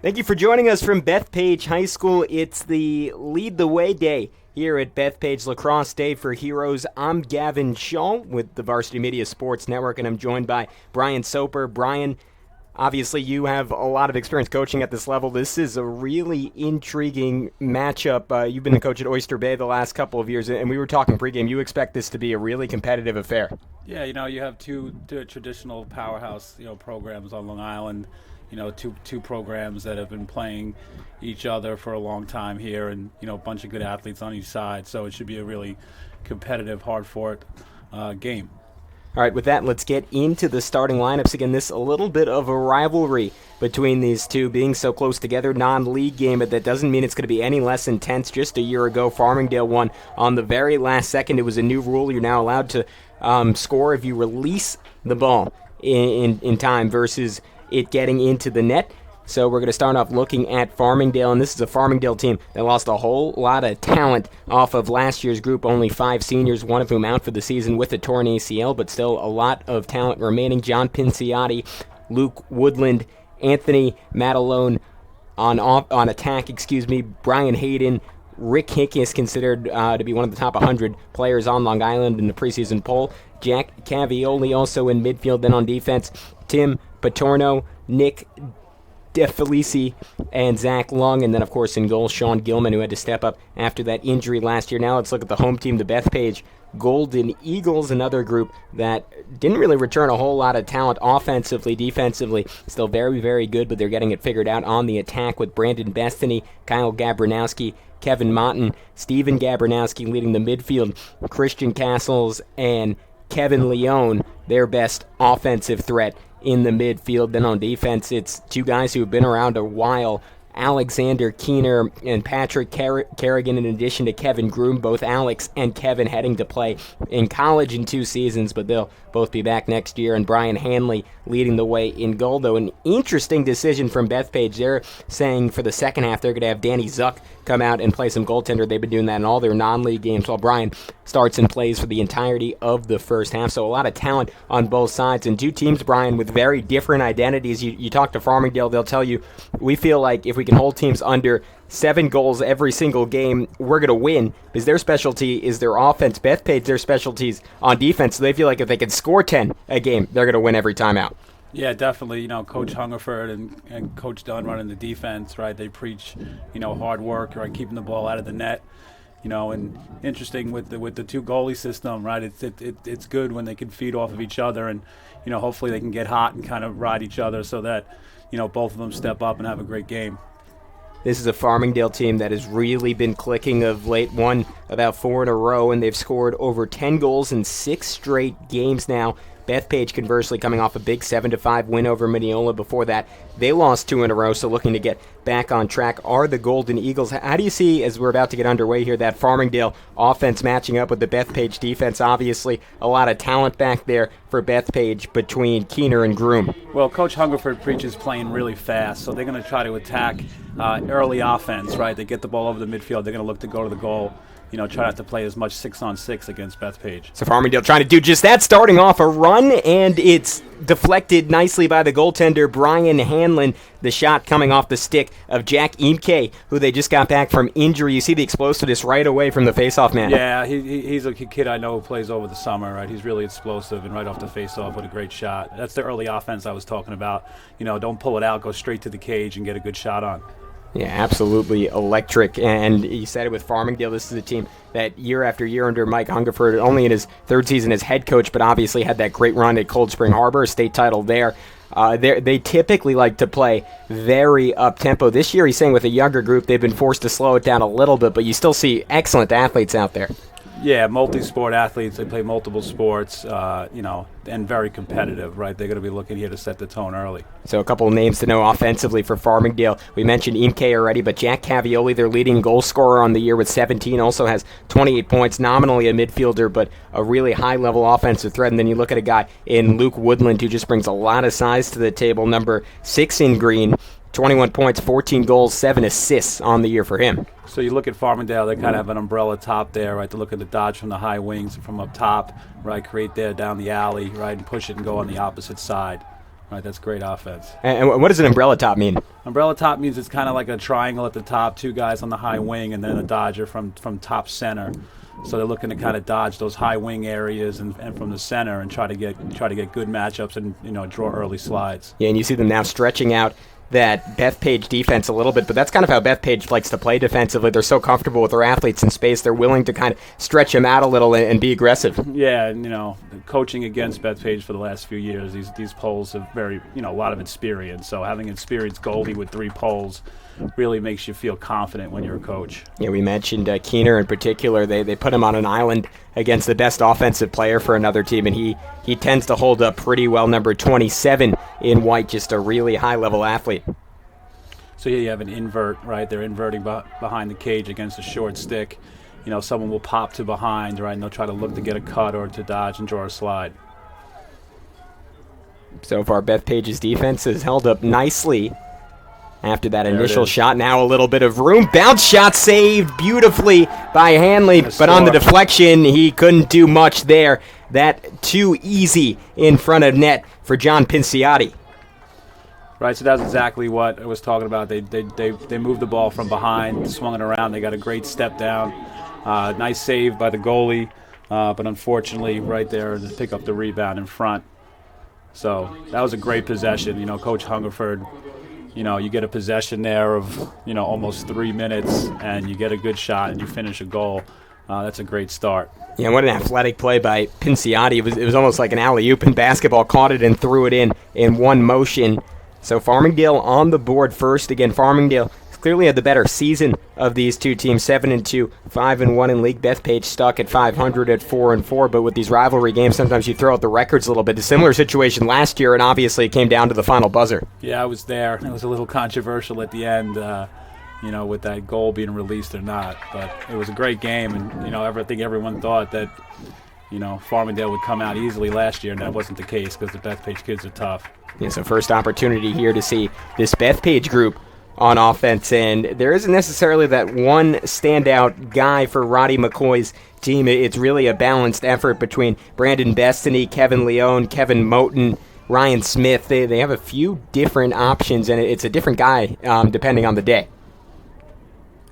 Thank you for joining us from Bethpage High School. It's the Lead the Way Day here at Bethpage Lacrosse Day for Heroes. I'm Gavin Shaw with the Varsity Media Sports Network, and I'm joined by Brian Soper. Brian, obviously you have a lot of experience coaching at this level. This is a really intriguing matchup. You've been the coach at Oyster Bay the last couple of years, and we were talking pregame. You expect this to be a really competitive affair. Yeah, you have two traditional powerhouse, programs on Long Island. Two programs that have been playing each other for a long time here, and a bunch of good athletes on each side. So it should be a really competitive, hard-fought game. All right, with that, let's get into the starting lineups. Again, this a little bit of a rivalry between these two, being so close together. Non-league game, but that doesn't mean it's going to be any less intense. Just a year ago, Farmingdale won on the very last second. It was a new rule. You're now allowed to score if you release the ball in time versus it getting into the net. So we're going to start off looking at Farmingdale, and this is a Farmingdale team that lost a whole lot of talent off of last year's group. Only 5 seniors, one of whom out for the season with a torn ACL, but still a lot of talent remaining. John Pinciotti, Luke Woodland, Anthony Matalone on attack, Brian Hayden, Rick Hickes, considered to be one of the top 100 players on Long Island in the preseason poll. Jack Cavioli also in midfield. Then on defense, Tim Patorno, Nick DeFelici, and Zach Long. And then, of course, in goal, Sean Gilman, who had to step up after that injury last year. Now let's look at the home team, the Bethpage Golden Eagles, another group that didn't really return a whole lot of talent offensively, defensively. Still very, very good, but they're getting it figured out on the attack with Brandon Bethany, Kyle Gabronowski, Kevin Motton, Stephen Gabronowski leading the midfield, Christian Castles, and Kevin Leone, their best offensive threat in the midfield. Then on defense, it's two guys who have been around a while, Alexander Keener and Patrick Kerrigan, in addition to Kevin Groom. Both Alex and Kevin heading to play in college in 2 seasons, but they'll both be back next year. And Brian Hanley leading the way in goal, though. An interesting decision from Bethpage. They're saying for the second half they're going to have Danny Zuck come out and play some goaltender. They've been doing that in all their non-league games, while Brian starts and plays for the entirety of the first half. So a lot of talent on both sides, and two teams, Brian, with very different identities. You talk to Farmingdale, they'll tell you, we feel like if we can hold teams under 7 goals every single game, we're going to win, because their specialty is their offense. Bethpage, their specialties on defense, so they feel like if they can score 10 a game, they're going to win every time out. Yeah, definitely. Coach Hungerford and Coach Dunn running the defense, right? They preach, hard work, right? Keeping the ball out of the net. And interesting with the two goalie system, right? It's good when they can feed off of each other, and hopefully they can get hot and kind of ride each other so that both of them step up and have a great game. This is a Farmingdale team that has really been clicking of late, won about 4 in a row, and they've scored over 10 goals in 6 straight games now. Bethpage, conversely, coming off a big 7-5 win over Mineola. Before that, they lost 2 in a row, so looking to get back on track are the Golden Eagles. How do you see, as we're about to get underway here, that Farmingdale offense matching up with the Bethpage defense? Obviously, a lot of talent back there for Bethpage between Keener and Groom. Well, Coach Hungerford preaches playing really fast, so they're going to try to attack early offense, right? They get the ball over the midfield, they're going to look to go to the goal. Try not to play as much 6-on-6 against Bethpage. So Farmingdale trying to do just that, starting off a run, and it's deflected nicely by the goaltender, Brian Hanlon. The shot coming off the stick of Jack Imke, who they just got back from injury. You see the explosiveness right away from the faceoff man. Yeah, he's a kid I know who plays over the summer, right? He's really explosive, and right off the faceoff with a great shot. That's the early offense I was talking about. Don't pull it out, go straight to the cage and get a good shot on. Yeah, absolutely electric. And you said it with Farmingdale, this is a team that year after year under Mike Hungerford, only in his 3rd season as head coach, but obviously had that great run at Cold Spring Harbor, a state title there. They typically like to play very up-tempo. This year, he's saying with a younger group, they've been forced to slow it down a little bit, but you still see excellent athletes out there. Yeah, multi-sport athletes. They play multiple sports, and very competitive, right? They're going to be looking here to set the tone early. So a couple of names to know offensively for Farmingdale. We mentioned Imke already, but Jack Cavioli, their leading goal scorer on the year with 17, also has 28 points, nominally a midfielder, but a really high-level offensive threat. And then you look at a guy in Luke Woodland who just brings a lot of size to the table, number 6 in green. 21 points, 14 goals, 7 assists on the year for him. So you look at Farmingdale, they kind of have an umbrella top there, right? They look at the dodge from the high wings from up top, right? Create there down the alley, right? And push it and go on the opposite side. Right, that's great offense. And what does an umbrella top mean? Umbrella top means it's kind of like a triangle at the top, two guys on the high wing, and then a dodger from top center. So they're looking to kind of dodge those high wing areas and from the center and try to get good matchups and draw early slides. Yeah, and you see them now stretching out that Bethpage defense a little bit, but that's kind of how Bethpage likes to play defensively. They're so comfortable with their athletes in space, they're willing to kind of stretch them out a little and be aggressive. Yeah, and coaching against Bethpage for the last few years, these poles have a lot of experience. So having an experienced goalie with 3 poles really makes you feel confident when you're a coach. Yeah, we mentioned Keener in particular. They put him on an island against the best offensive player for another team, and he tends to hold up pretty well. Number 27 in white, just a really high-level athlete. So here you have an invert, right? They're inverting behind the cage against a short stick. Someone will pop to behind, right, and they'll try to look to get a cut or to dodge and draw a slide. So far, Bethpage's defense has held up nicely after that initial shot. Now a little bit of room. Bounce shot saved beautifully by Hanley, but on the deflection, he couldn't do much there. That too easy in front of net for John Pinciotti. Right, so that's exactly what I was talking about. They moved the ball from behind, swung it around. They got a great step down. Nice save by the goalie, but unfortunately right there to pick up the rebound in front. So that was a great possession. Coach Hungerford, you get a possession there of, almost 3 minutes, and you get a good shot and you finish a goal. That's a great start. Yeah, what an athletic play by Pinciotti. It was almost like an alley-oop in basketball. Caught it and threw it in one motion. So Farmingdale on the board first. Again, Farmingdale clearly had the better season of these two teams, 7-2, 5-1 in league. Bethpage stuck at 500 at 4-4, but with these rivalry games, sometimes you throw out the records a little bit. A similar situation last year, and obviously it came down to the final buzzer. Yeah, I was there. It was a little controversial at the end, with that goal being released or not. But it was a great game, and I think everyone thought that Farmingdale would come out easily last year, and that wasn't the case because the Bethpage kids are tough. Yeah, so first opportunity here to see this Bethpage group on offense, and there isn't necessarily that one standout guy for Roddy McCoy's team. It's really a balanced effort between Brandon Bestany, Kevin Leone, Kevin Moten, Ryan Smith. They have a few different options, and it's a different guy depending on the day.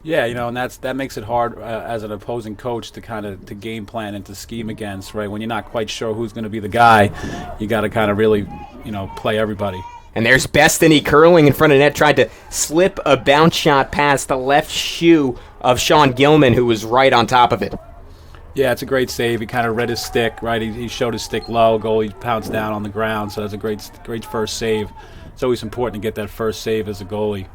Yeah, and that makes it hard as an opposing coach to game plan and to scheme against, right? When you're not quite sure who's going to be the guy, you got to kind of really, play everybody. And there's Bestany curling in front of net, tried to slip a bounce shot past the left shoe of Sean Gilman, who was right on top of it. Yeah, it's a great save. He kind of read his stick, right? He showed his stick low. Goalie pounced down on the ground, so that's a great first save. It's always important to get that first save as a goalie.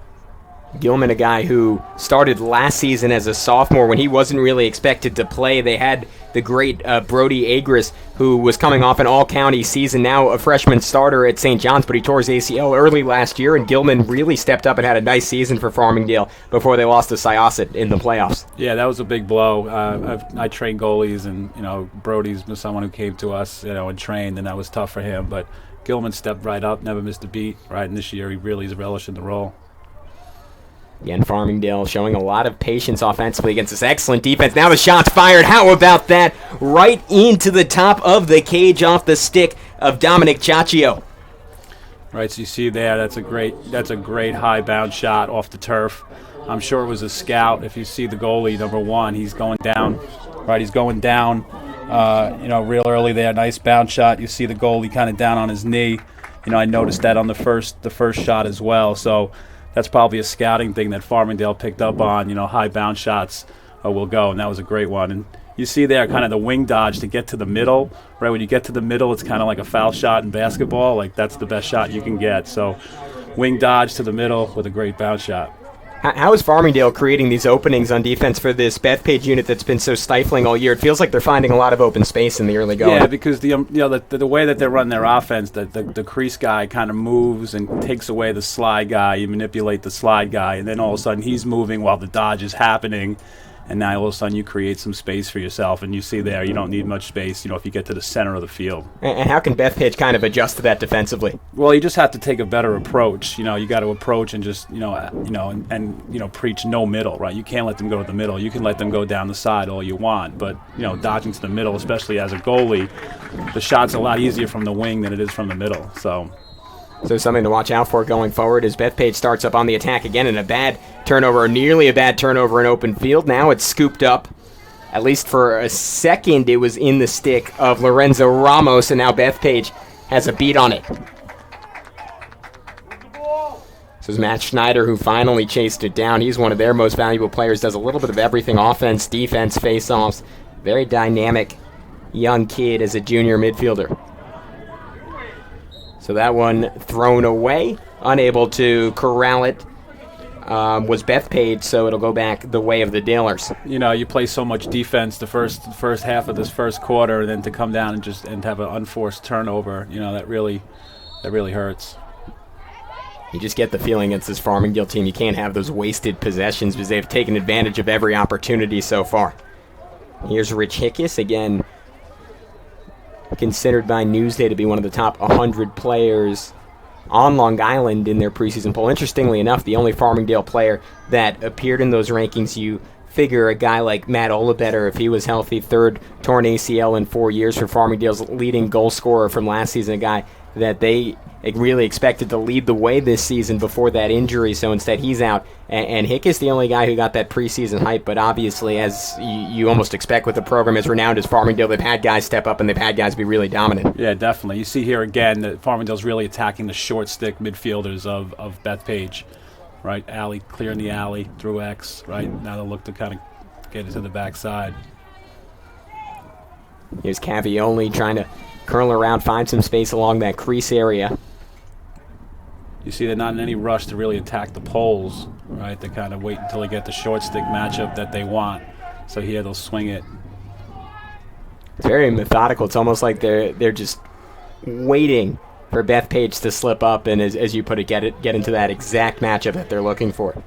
Gilman, a guy who started last season as a sophomore when he wasn't really expected to play. They had the great Brody Agris, who was coming off an all-county season, now a freshman starter at St. John's, but he tore his ACL early last year, and Gilman really stepped up and had a nice season for Farmingdale before they lost to Syosset in the playoffs. Yeah, that was a big blow. I trained goalies, and Brody's was someone who came to us, and trained, and that was tough for him. But Gilman stepped right up, never missed a beat, right? And this year he really is relishing the role. Again, Farmingdale showing a lot of patience offensively against this excellent defense. Now the shot's fired. How about that? Right into the top of the cage off the stick of Dominic Ciaccio. Right, so you see there, that's a great high bounce shot off the turf. I'm sure it was a scout. If you see the goalie, number 1, he's going down. Right, he's going down, real early there. Nice bounce shot. You see the goalie kind of down on his knee. I noticed that on the first shot as well. So that's probably a scouting thing that Farmingdale picked up on. High bounce shots will go, and that was a great one. And you see there kind of the wing dodge to get to the middle. Right, when you get to the middle, it's kind of like a foul shot in basketball. Like, that's the best shot you can get. So wing dodge to the middle with a great bounce shot. How is Farmingdale creating these openings on defense for this Bethpage unit that's been so stifling all year? It feels like they're finding a lot of open space in the early going. Yeah, because the way that they run their offense, the crease guy kind of moves and takes away the slide guy. You manipulate the slide guy, and then all of a sudden he's moving while the dodge is happening. And now all of a sudden you create some space for yourself, and you see there you don't need much space, if you get to the center of the field. And how can Bethpage kind of adjust to that defensively? Well, you just have to take a better approach. You got to approach and just preach no middle, right? You can't let them go to the middle. You can let them go down the side all you want, but dodging to the middle, especially as a goalie, the shot's a lot easier from the wing than it is from the middle. So So something to watch out for going forward as Bethpage starts up on the attack again, and a bad turnover, nearly a bad turnover in open field. Now it's scooped up. At least for a second, it was in the stick of Lorenzo Ramos, and now Bethpage has a beat on it. This is Matt Schneider, who finally chased it down. He's one of their most valuable players, does a little bit of everything, offense, defense, face-offs. Very dynamic young kid as a junior midfielder. So that one thrown away, unable to corral it, was Bethpage, so it'll go back the way of the Dalers. You know, you play so much defense the first half of this first quarter, and then to come down and have an unforced turnover, you know, that really hurts. You just get the feeling against this Farmingdale team you can't have those wasted possessions because they've taken advantage of every opportunity so far. Here's Rich Hickes, again, considered by Newsday to be one of the top 100 players on Long Island in their preseason poll. Interestingly enough, the only Farmingdale player that appeared in those rankings, you figure a guy like Matt Olebetter, if he was healthy, third torn ACL in 4 years for Farmingdale's leading goal scorer from last season, a guy that they really expected to lead the way this season before that injury, so instead he's out. And Hick is the only guy who got that preseason hype, but obviously, as you almost expect with the program as renowned as Farmingdale, they've had guys step up and they've had guys be really dominant. Yeah, definitely. You see here again that Farmingdale's really attacking the short stick midfielders of Bethpage, right? Alley, clearing the alley through X, right? Now they'll look to kind of get it to the backside. Here's Cavioli trying to curl around, find some space along that crease area. You see they're not in any rush to really attack the poles, right? They kind of wait until they get the short stick matchup that they want. So here they'll swing it. It's very methodical. It's almost like they're just waiting for Bethpage to slip up and, as you put it, get into that exact matchup that they're looking for.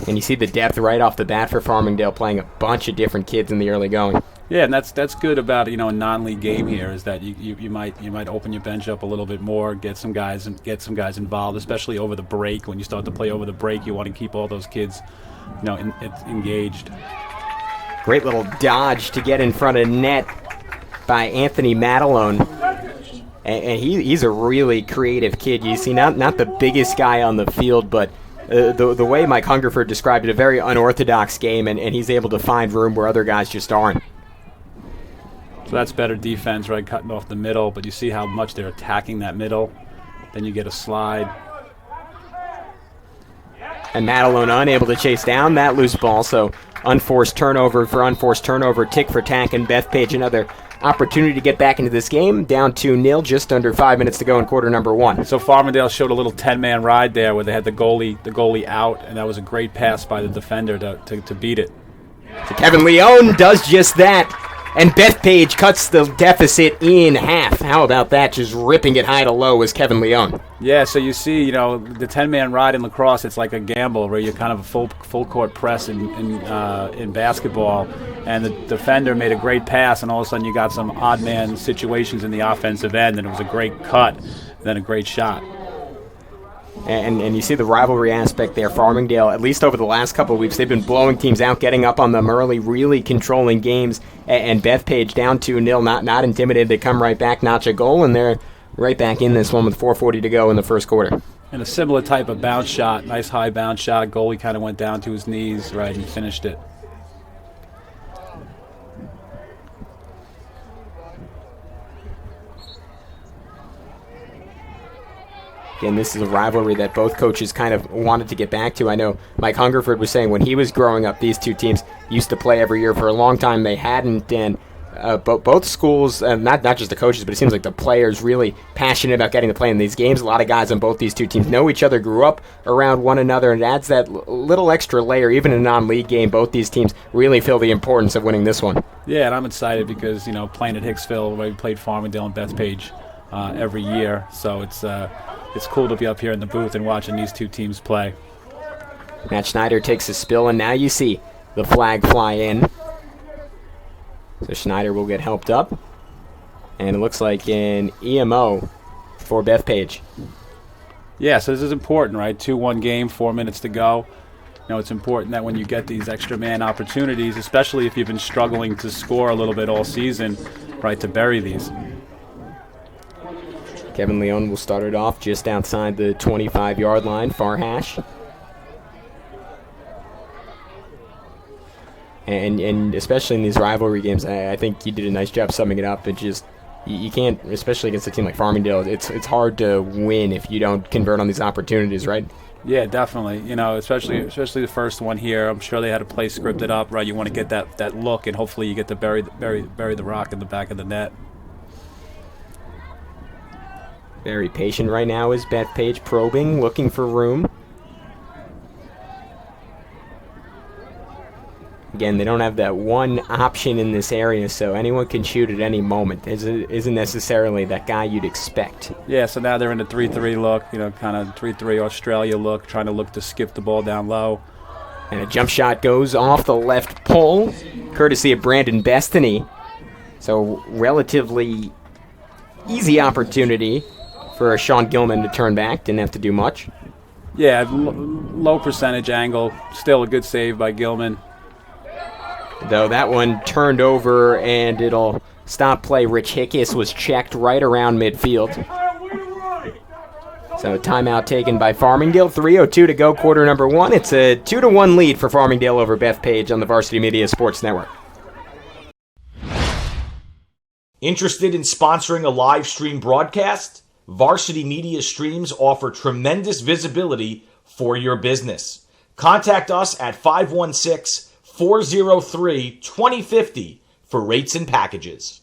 And you see the depth right off the bat for Farmingdale, playing a bunch of different kids in the early going. Yeah, and that's good about a non-league game here is that you might open your bench up a little bit more, get some guys involved, especially over the break. When you start to play over the break, you want to keep all those kids, engaged. Great little dodge to get in front of net by Anthony Matalone. And he's a really creative kid. You see, not the biggest guy on the field, but the way Mike Hungerford described it, a very unorthodox game, and he's able to find room where other guys just aren't. So that's better defense, right, cutting off the middle, but you see how much they're attacking that middle. Then you get a slide. And Matalone unable to chase down that loose ball, so unforced turnover for unforced turnover, tick for tack, and Bethpage another opportunity to get back into this game, down 2-0, just under 5 minutes to go in quarter number one. So Farmingdale showed a little 10-man ride there where they had the goalie out, and that was a great pass by the defender to beat it. So Kevin Leone does just that, and Bethpage cuts the deficit in half. How about that? Just ripping it high to low was Kevin Leone. Yeah, so you see, the 10-man ride in lacrosse, it's like a gamble where you're kind of a full court press in basketball, and the defender made a great pass, and all of a sudden you got some odd man situations in the offensive end, and it was a great cut, and then a great shot. And you see the rivalry aspect there. Farmingdale, at least over the last couple of weeks, they've been blowing teams out, getting up on them early, really controlling games. And Bethpage down 2-0, not intimidated. They come right back, notch a goal, and they're right back in this one with 4:40 to go in the first quarter. And a similar type of bounce shot, nice high bounce shot. Goalie kind of went down to his knees, right, and finished it. Again, this is a rivalry that both coaches kind of wanted to get back to. I know Mike Hungerford was saying when he was growing up, these two teams used to play every year. For a long time, they hadn't. And both schools, not just the coaches, but it seems like the players really passionate about getting to play in these games. A lot of guys on both these two teams know each other, grew up around one another, and it adds that little extra layer. Even in a non-league game, both these teams really feel the importance of winning this one. Yeah, and I'm excited because, playing at Hicksville, we played Farmingdale and Bethpage every year. So it's cool to be up here in the booth and watching these two teams play. Matt Schneider takes a spill, and now you see the flag fly in. So Schneider will get helped up. And it looks like an EMO for Bethpage. Yeah, so this is important, right? 2-1 game, 4 minutes to go. It's important that when you get these extra man opportunities, especially if you've been struggling to score a little bit all season, right, to bury these. Kevin Leone will start it off just outside the 25-yard line, far hash. And especially in these rivalry games, I think you did a nice job summing it up. It just, you can't, especially against a team like Farmingdale, it's hard to win if you don't convert on these opportunities, right? Yeah, definitely. Especially the first one here. I'm sure they had a play scripted up, right? You want to get that look, and hopefully you get to bury the rock in the back of the net. Very patient right now is Bethpage, probing, looking for room. Again, they don't have that one option in this area, so anyone can shoot at any moment. Isn't necessarily that guy you'd expect. Yeah, so now they're in the 3-3 look, kind of 3-3 Australia look, trying to look to skip the ball down low. And a jump shot goes off the left pole, courtesy of Brandon Bestany. So relatively easy opportunity for Sean Gilman to turn back. Didn't have to do much. Yeah, low percentage angle. Still a good save by Gilman. Though that one turned over and it'll stop play. Rich Hickes was checked right around midfield. So timeout taken by Farmingdale. 3:02 to go, quarter number one. It's a 2-1 lead for Farmingdale over Bethpage on the Varsity Media Sports Network. Interested in sponsoring a live stream broadcast? Varsity Media Streams offer tremendous visibility for your business. Contact us at 516-403-2050 for rates and packages.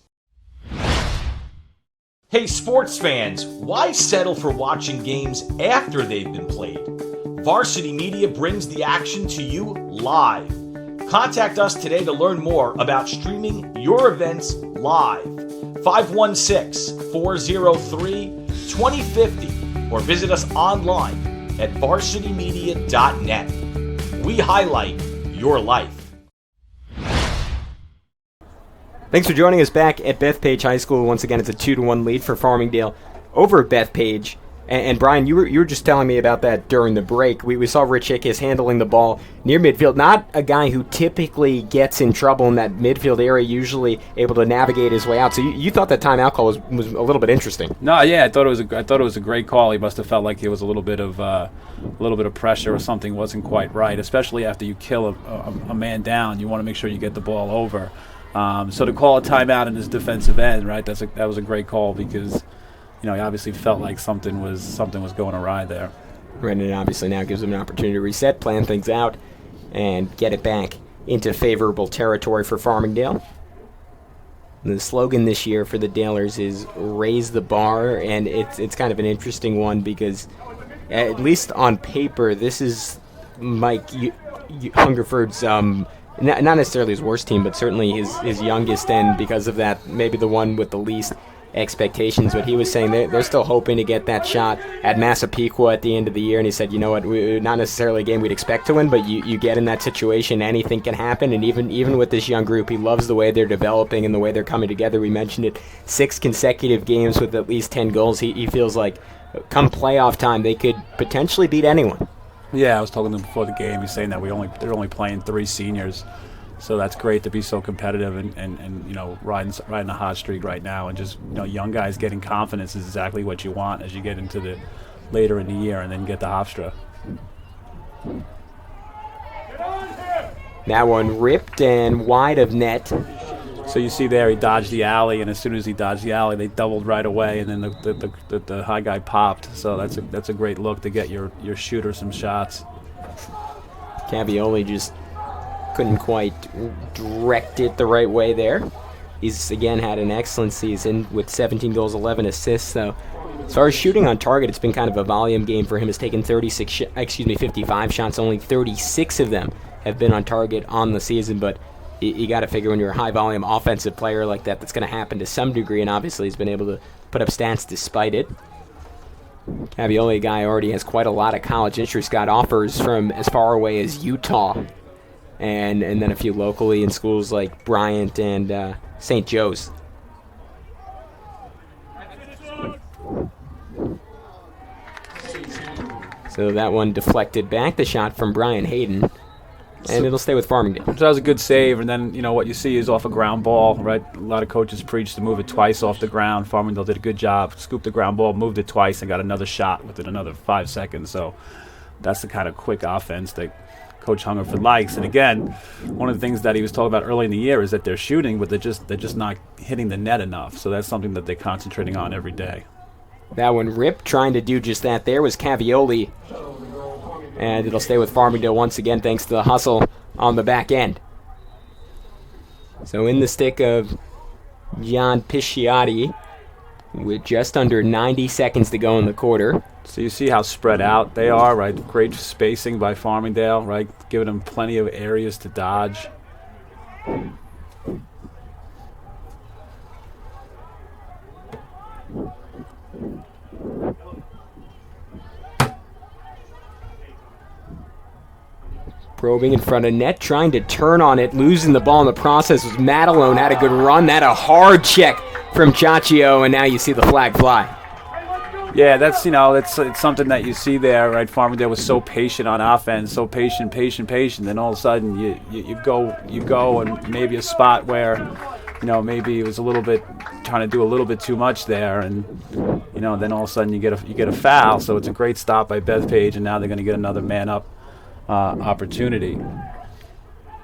Hey sports fans, why settle for watching games after they've been played? Varsity Media brings the action to you live. Contact us today to learn more about streaming your events live. 516-403-2050 or visit us online at varsitymedia.net. We highlight your life. Thanks for joining us back at Bethpage High School. Once again, it's a 2-1 lead for Farmingdale over Bethpage. And Brian, you were just telling me about that during the break. We saw Rich Hickes handling the ball near midfield. Not a guy who typically gets in trouble in that midfield area, usually able to navigate his way out. So you thought that timeout call was a little bit interesting. No, yeah, I thought it was a great call. He must have felt like it was a little bit of pressure or something wasn't quite right, especially after you kill a man down. You want to make sure you get the ball over. So to call a timeout in his defensive end, right? That was a great call because he obviously felt like something was going awry there. Right, and obviously now gives him an opportunity to reset, plan things out, and get it back into favorable territory for Farmingdale. The slogan this year for the Dalers is "Raise the Bar," and it's kind of an interesting one because, at least on paper, this is Mike Hungerford's not necessarily his worst team, but certainly his youngest, and because of that, maybe the one with the least expectations. But he was saying they're still hoping to get that shot at Massapequa at the end of the year, and he said, you know what, not necessarily a game we'd expect to win, but you get in that situation, anything can happen. And even with this young group, he loves the way they're developing and the way they're coming together. We mentioned it, 6 consecutive games with at least 10 goals. He feels like come playoff time they could potentially beat anyone. Yeah, I was talking to him before the game. He's saying that they're only playing 3 seniors, so that's great to be so competitive and riding a hot streak right now. And just young guys getting confidence is exactly what you want as you get into the later in the year and then get the Hofstra. That one ripped and wide of net. So you see there, he dodged the alley, and as soon as he dodged the alley, they doubled right away, and then the high guy popped. So that's a great look to get your shooter some shots. Cavioli just couldn't quite direct it the right way there. He's again had an excellent season with 17 goals, 11 assists. So as far as shooting on target, it's been kind of a volume game for him. He's taken 55 shots, only 36 of them have been on target on the season, but you got to figure when you're a high-volume offensive player like that, that's going to happen to some degree, and obviously he's been able to put up stats despite it. Cavioli, a guy already has quite a lot of college interest, got offers from as far away as Utah, and then a few locally in schools like Bryant and St. Joe's. So that one deflected back, the shot from Brian Hayden. and it'll stay with Farmingdale. So that was a good save, and then what you see is off a ground ball, right? A lot of coaches preach to move it twice off the ground. Farmingdale did a good job, scooped the ground ball, moved it twice, and got another shot within another 5 seconds. So that's the kind of quick offense that Coach Hungerford likes. And again, one of the things that he was talking about early in the year is that they're shooting, but they're just not hitting the net enough. So that's something that they're concentrating on every day. That one ripped, trying to do just that there was Cavioli. And it'll stay with Farmingdale once again thanks to the hustle on the back end. So in the stick of Gian Pisciotti with just under 90 seconds to go in the quarter. So you see how spread out they are, right? Great spacing by Farmingdale, right? Giving them plenty of areas to dodge. Probing in front of net, trying to turn on it, losing the ball in the process was Matalone. Had a good run, that a hard check from Chaccio, and now you see the flag fly. Yeah, that's it's something that you see there, right? Farmingdale was so patient on offense, so patient. Then all of a sudden you go, and maybe a spot where maybe it was a little bit trying to do a little bit too much there, and then all of a sudden you get a foul. So it's a great stop by Bethpage, and now they're going to get another man up opportunity.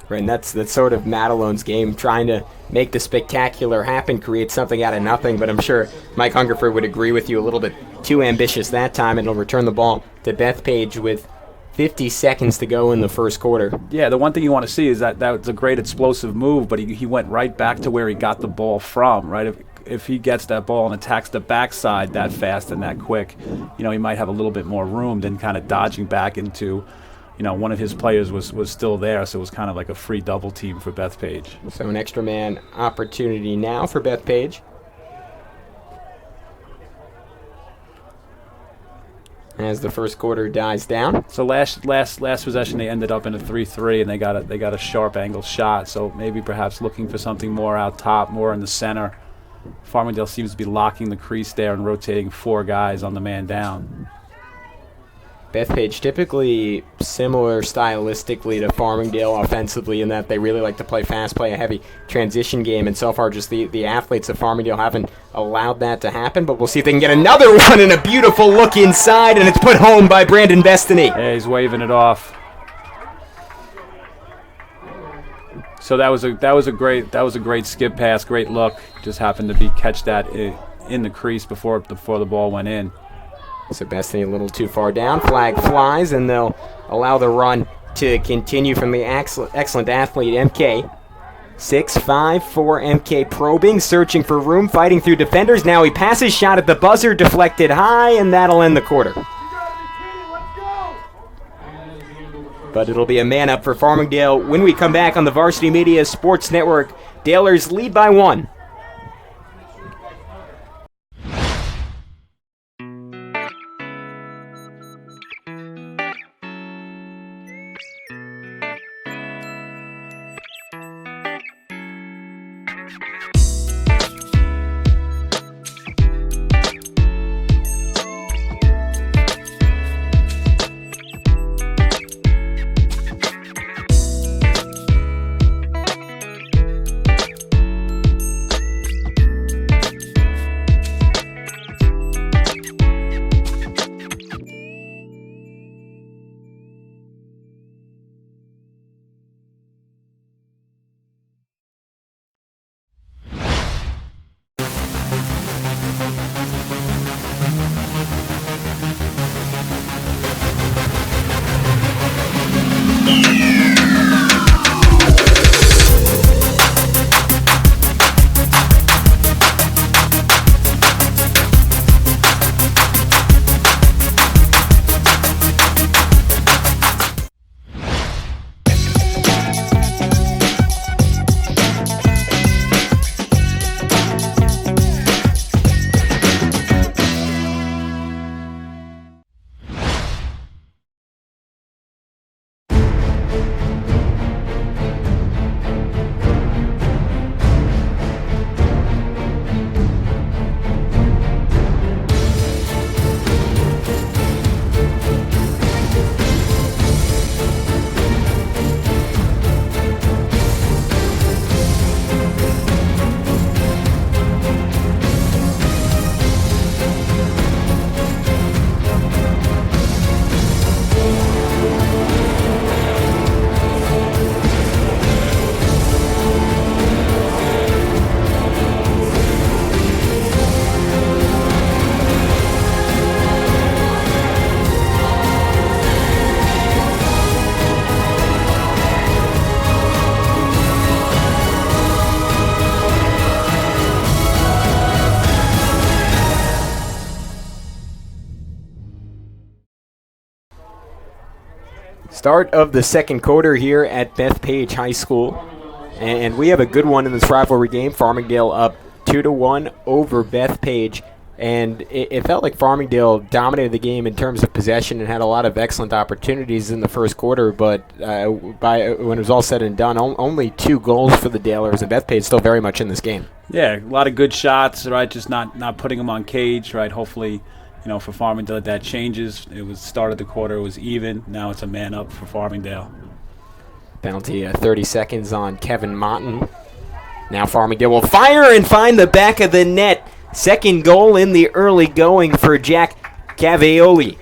Right, and that's sort of Matalone's game, trying to make the spectacular happen, create something out of nothing, but I'm sure Mike Hungerford would agree with you, a little bit too ambitious that time, and he'll return the ball to Bethpage with 50 seconds to go in the first quarter. Yeah, the one thing you want to see is that was a great explosive move, but he went right back to where he got the ball from, right? If he gets that ball and attacks the backside that fast and that quick, he might have a little bit more room than kind of dodging back into one of his players was still there, so it was kind of like a free double team for Bethpage. So an extra man opportunity now for Bethpage. As the first quarter dies down. So last possession they ended up in a 3-3, and they got a sharp angle shot. So maybe perhaps looking for something more out top, more in the center. Farmingdale seems to be locking the crease there and rotating 4 guys on the man down. Bethpage typically similar stylistically to Farmingdale offensively in that they really like to play fast, play a heavy transition game, and so far just the athletes of Farmingdale haven't allowed that to happen, but we'll see if they can get another one and a beautiful look inside, and it's put home by Brandon Bestany. Yeah, he's waving it off. So that was a great skip pass, great look. Just happened to catch that in the crease before the ball went in. So Bestany a little too far down. Flag flies, and they'll allow the run to continue from the excellent athlete, MK. 6'5" for MK, probing, searching for room, fighting through defenders. Now he passes, shot at the buzzer, deflected high, and that'll end the quarter. But it'll be a man up for Farmingdale when we come back on the Varsity Media Sports Network. Dalers lead by 1. Start of the second quarter here at Bethpage High School. And we have a good one in this rivalry game. Farmingdale up 2-1 over Bethpage. And it felt like Farmingdale dominated the game in terms of possession and had a lot of excellent opportunities in the first quarter. But when it was all said and done, only 2 goals for the Dalers, and Bethpage still very much in this game. Yeah, a lot of good shots, right? Just not putting them on cage, right? Hopefully, for Farmingdale that changes. It was started the quarter, it was even. Now it's a man up for Farmingdale. Penalty 30 seconds on Kevin Motton. Now Farmingdale will fire and find the back of the net. Second goal in the early going for Jack Cavioli.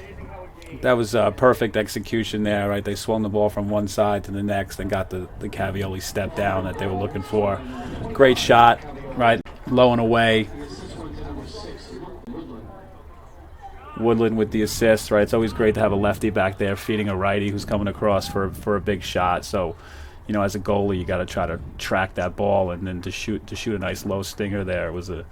That was a perfect execution there, right? They swung the ball from one side to the next and got the Cavioli step down that they were looking for. Great shot, right? Low and away. Woodland with the assist, right? It's always great to have a lefty back there feeding a righty who's coming across for a big shot. So, as a goalie, you got to try to track that ball, and then to shoot a nice low stinger there was a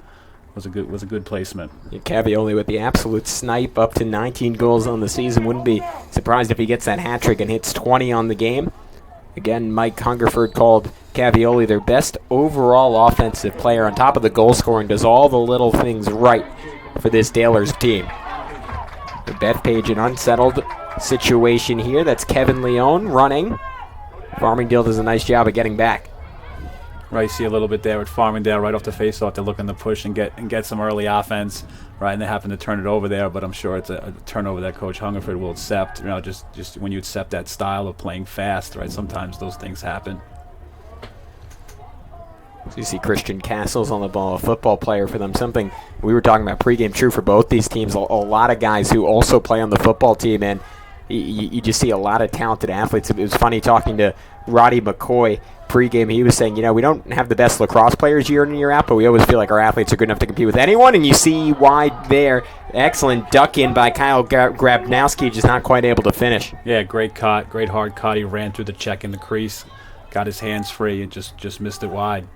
good placement. Cavioli with the absolute snipe, up to 19 goals on the season. Wouldn't be surprised if he gets that hat trick and hits 20 on the game. Again, Mike Hungerford called Cavioli their best overall offensive player. On top of the goal scoring, does all the little things right for this Dalers team. The Bethpage, an unsettled situation here. That's Kevin Leone running. Farmingdale does a nice job of getting back. Right, you see a little bit there with Farmingdale right off the faceoff. They're looking to push and get some early offense, right? And they happen to turn it over there, but I'm sure it's a turnover that Coach Hungerford will accept. Just when you accept that style of playing fast, right? Sometimes those things happen. So you see Christian Castles on the ball, a football player for them. Something we were talking about pregame, true for both these teams. A lot of guys who also play on the football team, and you just see a lot of talented athletes. It was funny talking to Roddy McCoy pregame. He was saying, we don't have the best lacrosse players year in and year out, but we always feel like our athletes are good enough to compete with anyone, and you see why there. Excellent duck in by Kyle Grabnowski, just not quite able to finish. Yeah, great cut, great hard cut. He ran through the check in the crease, got his hands free, and just missed it wide.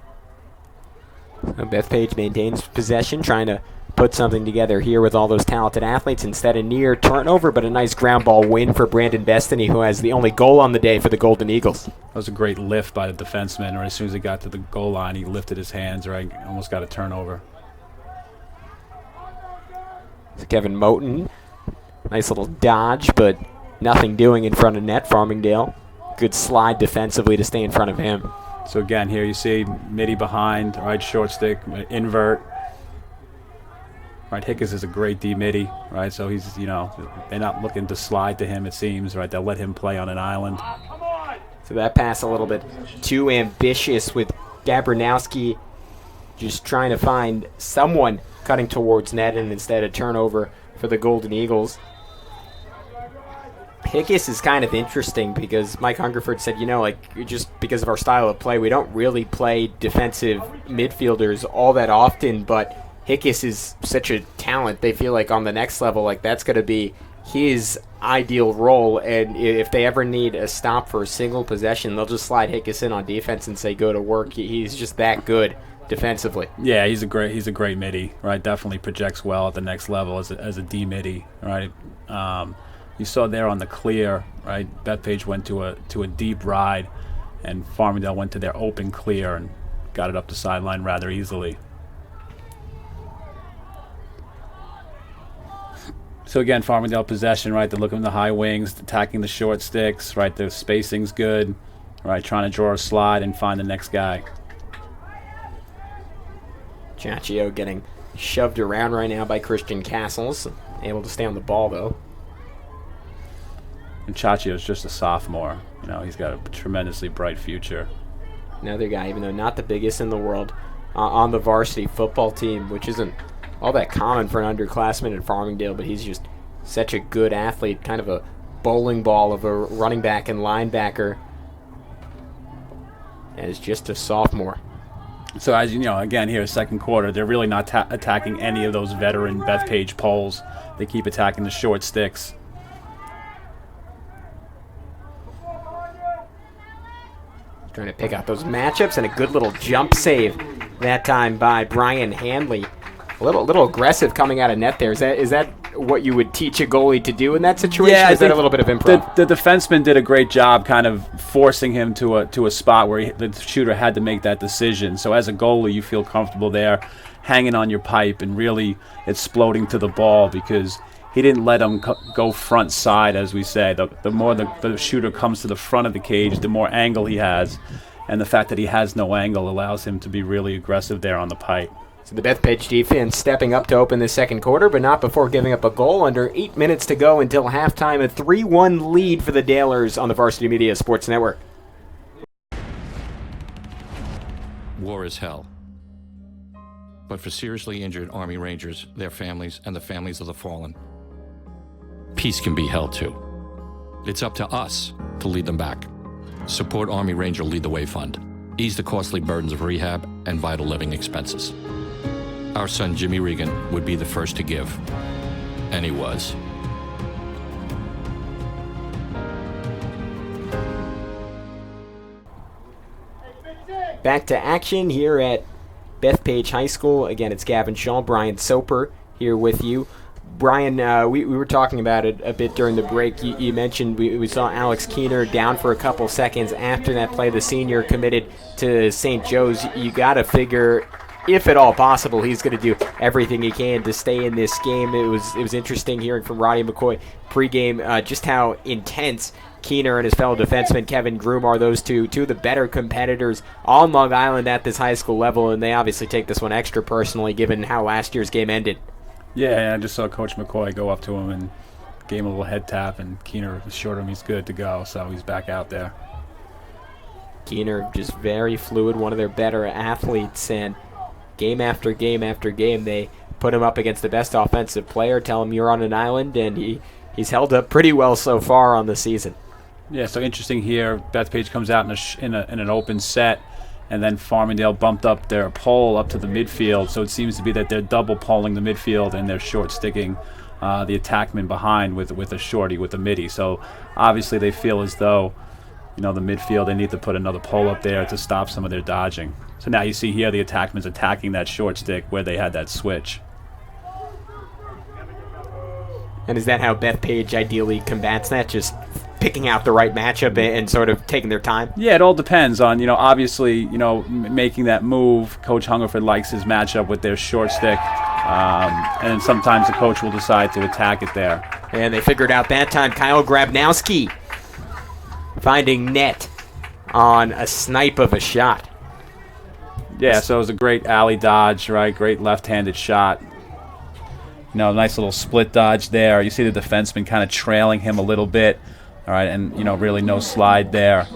Bethpage maintains possession, trying to put something together here with all those talented athletes. Instead, a near turnover, but a nice ground ball win for Brandon Bestany, who has the only goal on the day for the Golden Eagles. That was a great lift by the defenseman. Right as soon as he got to the goal line, he lifted his hands, right? Almost got a turnover. So Kevin Moten, nice little dodge, but nothing doing in front of net. Farmingdale, good slide defensively to stay in front of him. So again, here you see midi behind, right, short stick, invert. Right, Hickes is a great D-midi, right, so he's, they're not looking to slide to him, it seems, right, they'll let him play on an island. So that pass a little bit too ambitious with Gabronowski just trying to find someone cutting towards net, and instead a turnover for the Golden Eagles. Hickes is kind of interesting because Mike Hungerford said, just because of our style of play, we don't really play defensive midfielders all that often, but Hickes is such a talent. They feel like on the next level, that's going to be his ideal role, and if they ever need a stop for a single possession, they'll just slide Hickes in on defense and say, go to work. He's just that good defensively. Yeah, he's a great midi, right? Definitely projects well at the next level as a D midi, right? You saw there on the clear, right? Bethpage went to a deep ride, and Farmingdale went to their open clear and got it up the sideline rather easily. So again, Farmingdale possession, right? They're looking at the high wings, attacking the short sticks, right? The spacing's good, right? Trying to draw a slide and find the next guy. Chaccio getting shoved around right now by Christian Castles, able to stay on the ball though. And Chaccio's just a sophomore. He's got a tremendously bright future. Another guy, even though not the biggest in the world, on the varsity football team, which isn't all that common for an underclassman at Farmingdale, but he's just such a good athlete, kind of a bowling ball of a running back and linebacker, and is just a sophomore. So as you know, again here, second quarter, they're really not attacking any of those veteran Bethpage poles. They keep attacking the short sticks. Trying to pick out those matchups, and a good little jump save that time by Brian Hanley. A little aggressive coming out of net there. Is that what you would teach a goalie to do in that situation? Yeah, Or is that a little bit of improv? The defenseman did a great job kind of forcing him to a spot where the shooter had to make that decision. So as a goalie, you feel comfortable there, hanging on your pipe and really exploding to the ball, because he didn't let him go front side, as we say. The more the shooter comes to the front of the cage, the more angle he has. And the fact that he has no angle allows him to be really aggressive there on the pipe. So the Bethpage defense stepping up to open the second quarter, but not before giving up a goal. Under 8 minutes to go until halftime, a 3-1 lead for the Dalers on the Varsity Media Sports Network. War is hell. But for seriously injured Army Rangers, their families, and the families of the fallen, peace can be held too. It's up to us to lead them back. Support Army Ranger Lead the Way Fund. Ease the costly burdens of rehab and vital living expenses. Our son Jimmy Regan would be the first to give, and he was. Back to action here at Bethpage High School. Again, it's Gavin Shaw, Brian Soper here with you. Brian, we were talking about it a bit during the break. You mentioned we saw Alex Keener down for a couple seconds after that play. The senior committed to St. Joe's. You got to figure, if at all possible, he's going to do everything he can to stay in this game. It was interesting hearing from Roddy McCoy pregame just how intense Keener and his fellow defenseman Kevin Groom are. Those two of the better competitors on Long Island at this high school level, and they obviously take this one extra personally given how last year's game ended. Yeah, I just saw Coach McCoy go up to him and gave him a little head tap, and Keener assured him he's good to go, so he's back out there. Keener just very fluid, one of their better athletes, and game after game after game, they put him up against the best offensive player, tell him you're on an island, and he's held up pretty well so far on the season. Yeah, so interesting here. Bethpage comes out in an open set, and then Farmingdale bumped up their pole up to the midfield. So it seems to be that they're double polling the midfield, and they're short sticking the attackman behind with a shorty, with a midi. So obviously they feel as though, the midfield, they need to put another pole up there to stop some of their dodging. So now you see here the attackman's attacking that short stick where they had that switch. And is that how Bethpage ideally combats that? Just picking out the right matchup and sort of taking their time? Yeah, it all depends on, obviously, making that move. Coach Hungerford likes his matchup with their short stick. And sometimes the coach will decide to attack it there. And they figured out that time. Kyle Grabnowski finding net on a snipe of a shot. Yeah, so it was a great alley dodge, right? Great left-handed shot. Nice little split dodge there. You see the defenseman kind of trailing him a little bit. All right, and, really no slide there.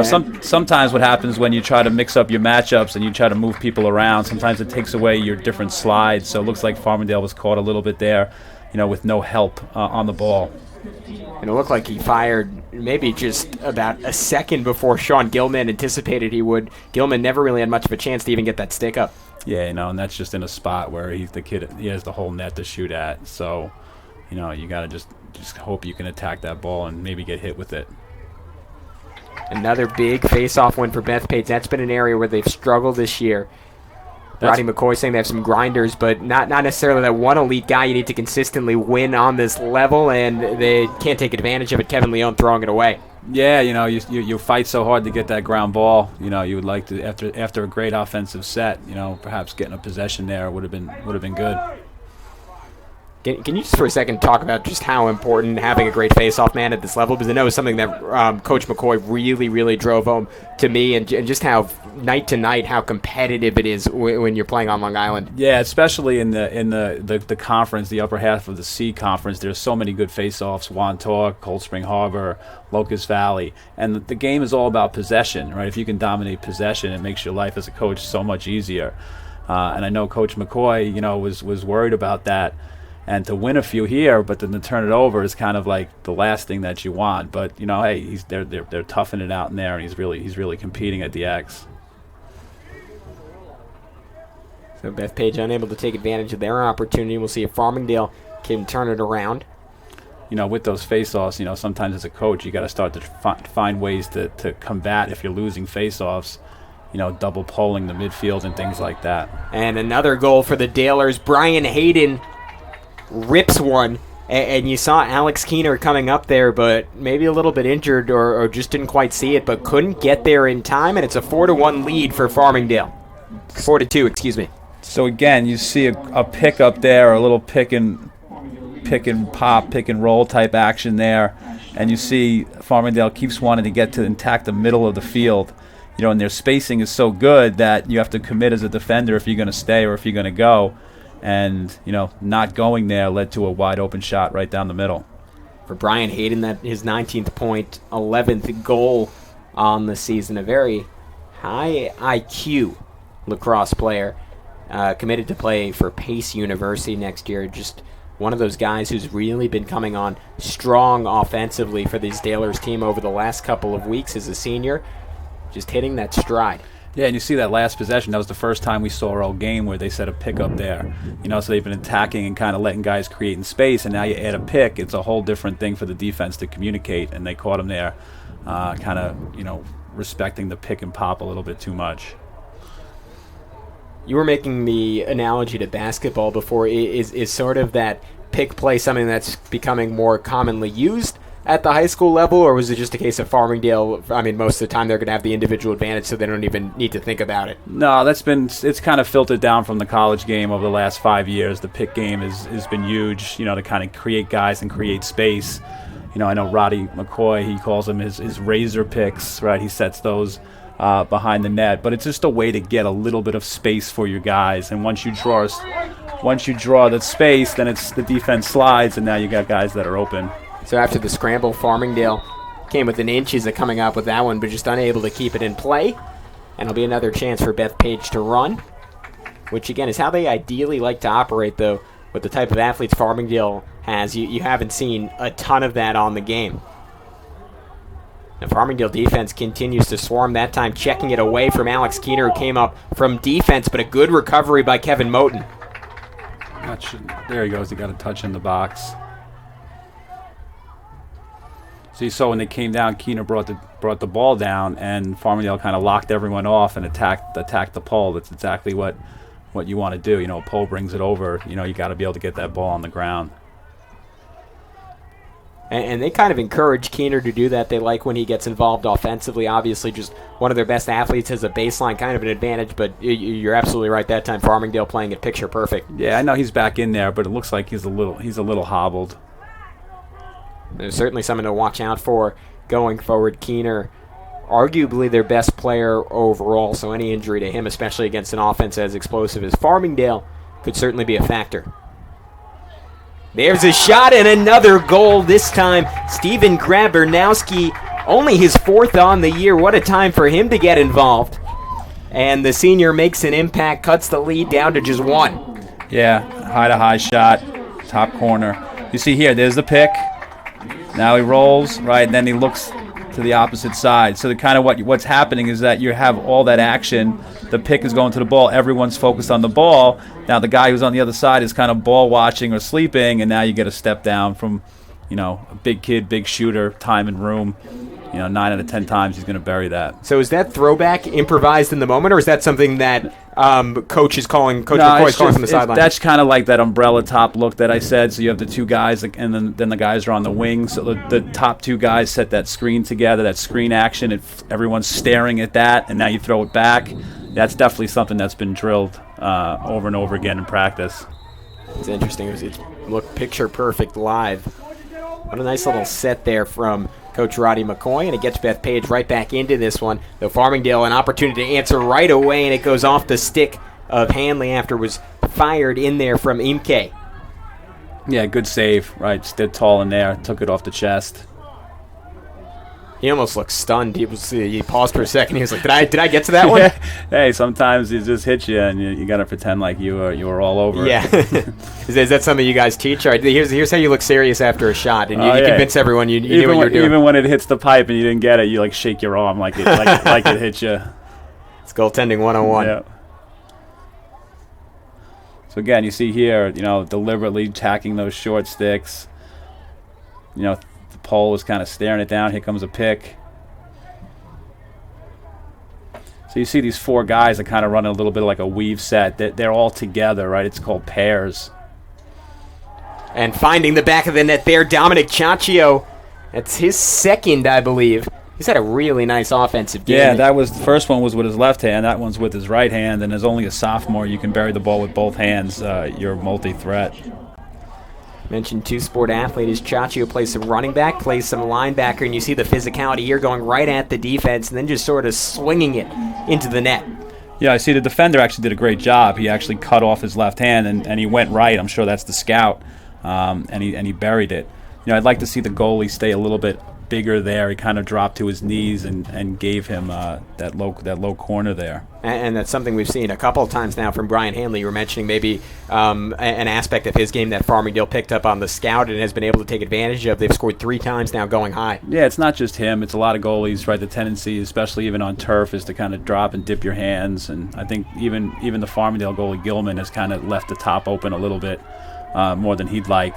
Sometimes what happens when you try to mix up your matchups and you try to move people around, sometimes it takes away your different slides. So it looks like Farmingdale was caught a little bit there, with no help on the ball. And it looked like he fired maybe just about a second before Sean Gilman anticipated he would. Gilman never really had much of a chance to even get that stick up. Yeah, and that's just in a spot where he has the whole net to shoot at. So, you got to just hope you can attack that ball and maybe get hit with it. Another big face-off win for Bethpage. That's been an area where they've struggled this year. Roddy McCoy saying they have some grinders, but not necessarily that one elite guy. You need to consistently win on this level, and they can't take advantage of it. Kevin Leone throwing it away. Yeah, you fight so hard to get that ground ball. You would like to after a great offensive set. Perhaps getting a possession there would have been good. Can you just for a second talk about just how important having a great face-off man at this level? Because I know it's something that Coach McCoy really, really drove home to me, and just how night to night how competitive it is when you're playing on Long Island. Yeah, especially in the conference, the upper half of the C conference. There's so many good face-offs: Wantaw, Cold Spring Harbor, Locust Valley, and the game is all about possession, right? If you can dominate possession, it makes your life as a coach so much easier. And I know Coach McCoy, was worried about that. And to win a few here, but then to turn it over is kind of like the last thing that you want. But hey, they're toughing it out in there, and he's really competing at the X. So Bethpage unable to take advantage of their opportunity. We'll see if Farmingdale can turn it around. With those face-offs, sometimes as a coach, you got to start to find ways to combat if you're losing face-offs. Double polling the midfield and things like that. And another goal for the Dalers. Brian Hayden rips one. And you saw Alex Keener coming up there, but maybe a little bit injured or just didn't quite see it, but couldn't get there in time, and it's a 4-1 lead for Farmingdale. 4-2, excuse me. So again, you see a pick up there, a little pick and pop, pick and roll type action there, and you see Farmingdale keeps wanting to get to attack the middle of the field, and their spacing is so good that you have to commit as a defender if you're going to stay or if you're going to go. And, not going there led to a wide open shot right down the middle. For Brian Hayden, that his 19th point, 11th goal on the season. A very high IQ lacrosse player, committed to play for Pace University next year. Just one of those guys who's really been coming on strong offensively for this Dalers team over the last couple of weeks as a senior. Just hitting that stride. Yeah, and you see that last possession. That was the first time we saw all game where they set a pick up there. So they've been attacking and kind of letting guys create in space, and now you add a pick. It's a whole different thing for the defense to communicate, and they caught him there kind of, respecting the pick and pop a little bit too much. You were making the analogy to basketball before. Is sort of that pick play something that's becoming more commonly used at the high school level, or was it just a case of Farmingdale? I mean, most of the time they're going to have the individual advantage, so they don't even need to think about it. No, it's kind of filtered down from the college game over the last 5 years. The pick game has been huge, to kind of create guys and create space. I know Roddy McCoy, he calls them his razor picks, right? He sets those behind the net, but it's just a way to get a little bit of space for your guys. And once you draw the space, then it's the defense slides, and now you got guys that are open. So after the scramble, Farmingdale came within inches of coming up with that one, but just unable to keep it in play. And it'll be another chance for Bethpage to run, which again is how they ideally like to operate, though. With the type of athletes Farmingdale has, you haven't seen a ton of that on the game. The Farmingdale defense continues to swarm, that time checking it away from Alex Keener, who came up from defense, but a good recovery by Kevin Moten. There he goes. He got a touch in the box. So you saw when they came down, Keener brought the ball down, and Farmingdale kind of locked everyone off and attacked the pole. That's exactly what you want to do. A pole brings it over. You got to be able to get that ball on the ground. And they kind of encourage Keener to do that. They like when he gets involved offensively. Obviously, just one of their best athletes has a baseline, kind of an advantage, but you're absolutely right that time. Farmingdale playing it picture perfect. Yeah, I know he's back in there, but it looks like he's a little hobbled. There's certainly something to watch out for going forward. Keener, arguably their best player overall, so any injury to him, especially against an offense as explosive as Farmingdale, could certainly be a factor. There's a shot and another goal, this time Steven Grabernowski, only his fourth on the year. What a time for him to get involved. And the senior makes an impact, cuts the lead down to just one. Yeah, high shot, top corner. You see here, there's the pick. Now he rolls, right, and then he looks to the opposite side. So the kind of what's happening is that you have all that action. The pick is going to the ball. Everyone's focused on the ball. Now the guy who's on the other side is kind of ball watching or sleeping, and now you get a step down from, a big kid, big shooter, time and room. 9 out of 10 times he's going to bury that. So is that throwback improvised in the moment, or is that something that Coach McCoy is calling from the sideline? That's kind of like that umbrella top look that I said. So you have the two guys, and then the guys are on the wing. So the top two guys set that screen together, that screen action. Everyone's staring at that, and now you throw it back. That's definitely something that's been drilled over and over again in practice. It's interesting. It looked picture perfect live. What a nice little set there from Coach Roddy McCoy, and it gets Bethpage right back into this one. Though Farmingdale an opportunity to answer right away, and it goes off the stick of Hanley after it was fired in there from Imke. Yeah, good save, right? Stood tall in there, took it off the chest. He almost looked stunned. He paused for a second. He was like, "Did I get to that one?" Yeah. Hey, sometimes it just hits you, and you got to pretend like you were all over. Yeah. Is that something you guys teach? All right, here's how you look serious after a shot, and you convince everyone you knew what you were doing. Even when it hits the pipe and you didn't get it, you shake your arm like it hit you. It's goaltending 101. Yeah. So again, you see here, deliberately tacking those short sticks. The pole is kind of staring it down. Here comes a pick. So you see these four guys that kind of run a little bit like a weave set. They're all together, right? It's called pairs. And finding the back of the net there, Dominic Ciaccio. That's his second, I believe. He's had a really nice offensive game. Yeah, the first one was with his left hand. That one's with his right hand. And as only a sophomore, you can bury the ball with both hands. You're multi-threat. Mentioned two-sport athlete as Ciaccio plays some running back, plays some linebacker, and you see the physicality here going right at the defense and then just sort of swinging it into the net. Yeah, I see the defender actually did a great job. He actually cut off his left hand and he went right. I'm sure that's the scout, and he buried it. I'd like to see the goalie stay a little bit bigger there. He kind of dropped to his knees and gave him that low corner there. And that's something we've seen a couple of times now from Brian Hanley. You were mentioning maybe an aspect of his game that Farmingdale picked up on the scout and has been able to take advantage of. They've scored 3 times now going high. Yeah, it's not just him. It's a lot of goalies, right? The tendency, especially even on turf, is to kind of drop and dip your hands. And I think even the Farmingdale goalie, Gilman, has kind of left the top open a little bit more than he'd like.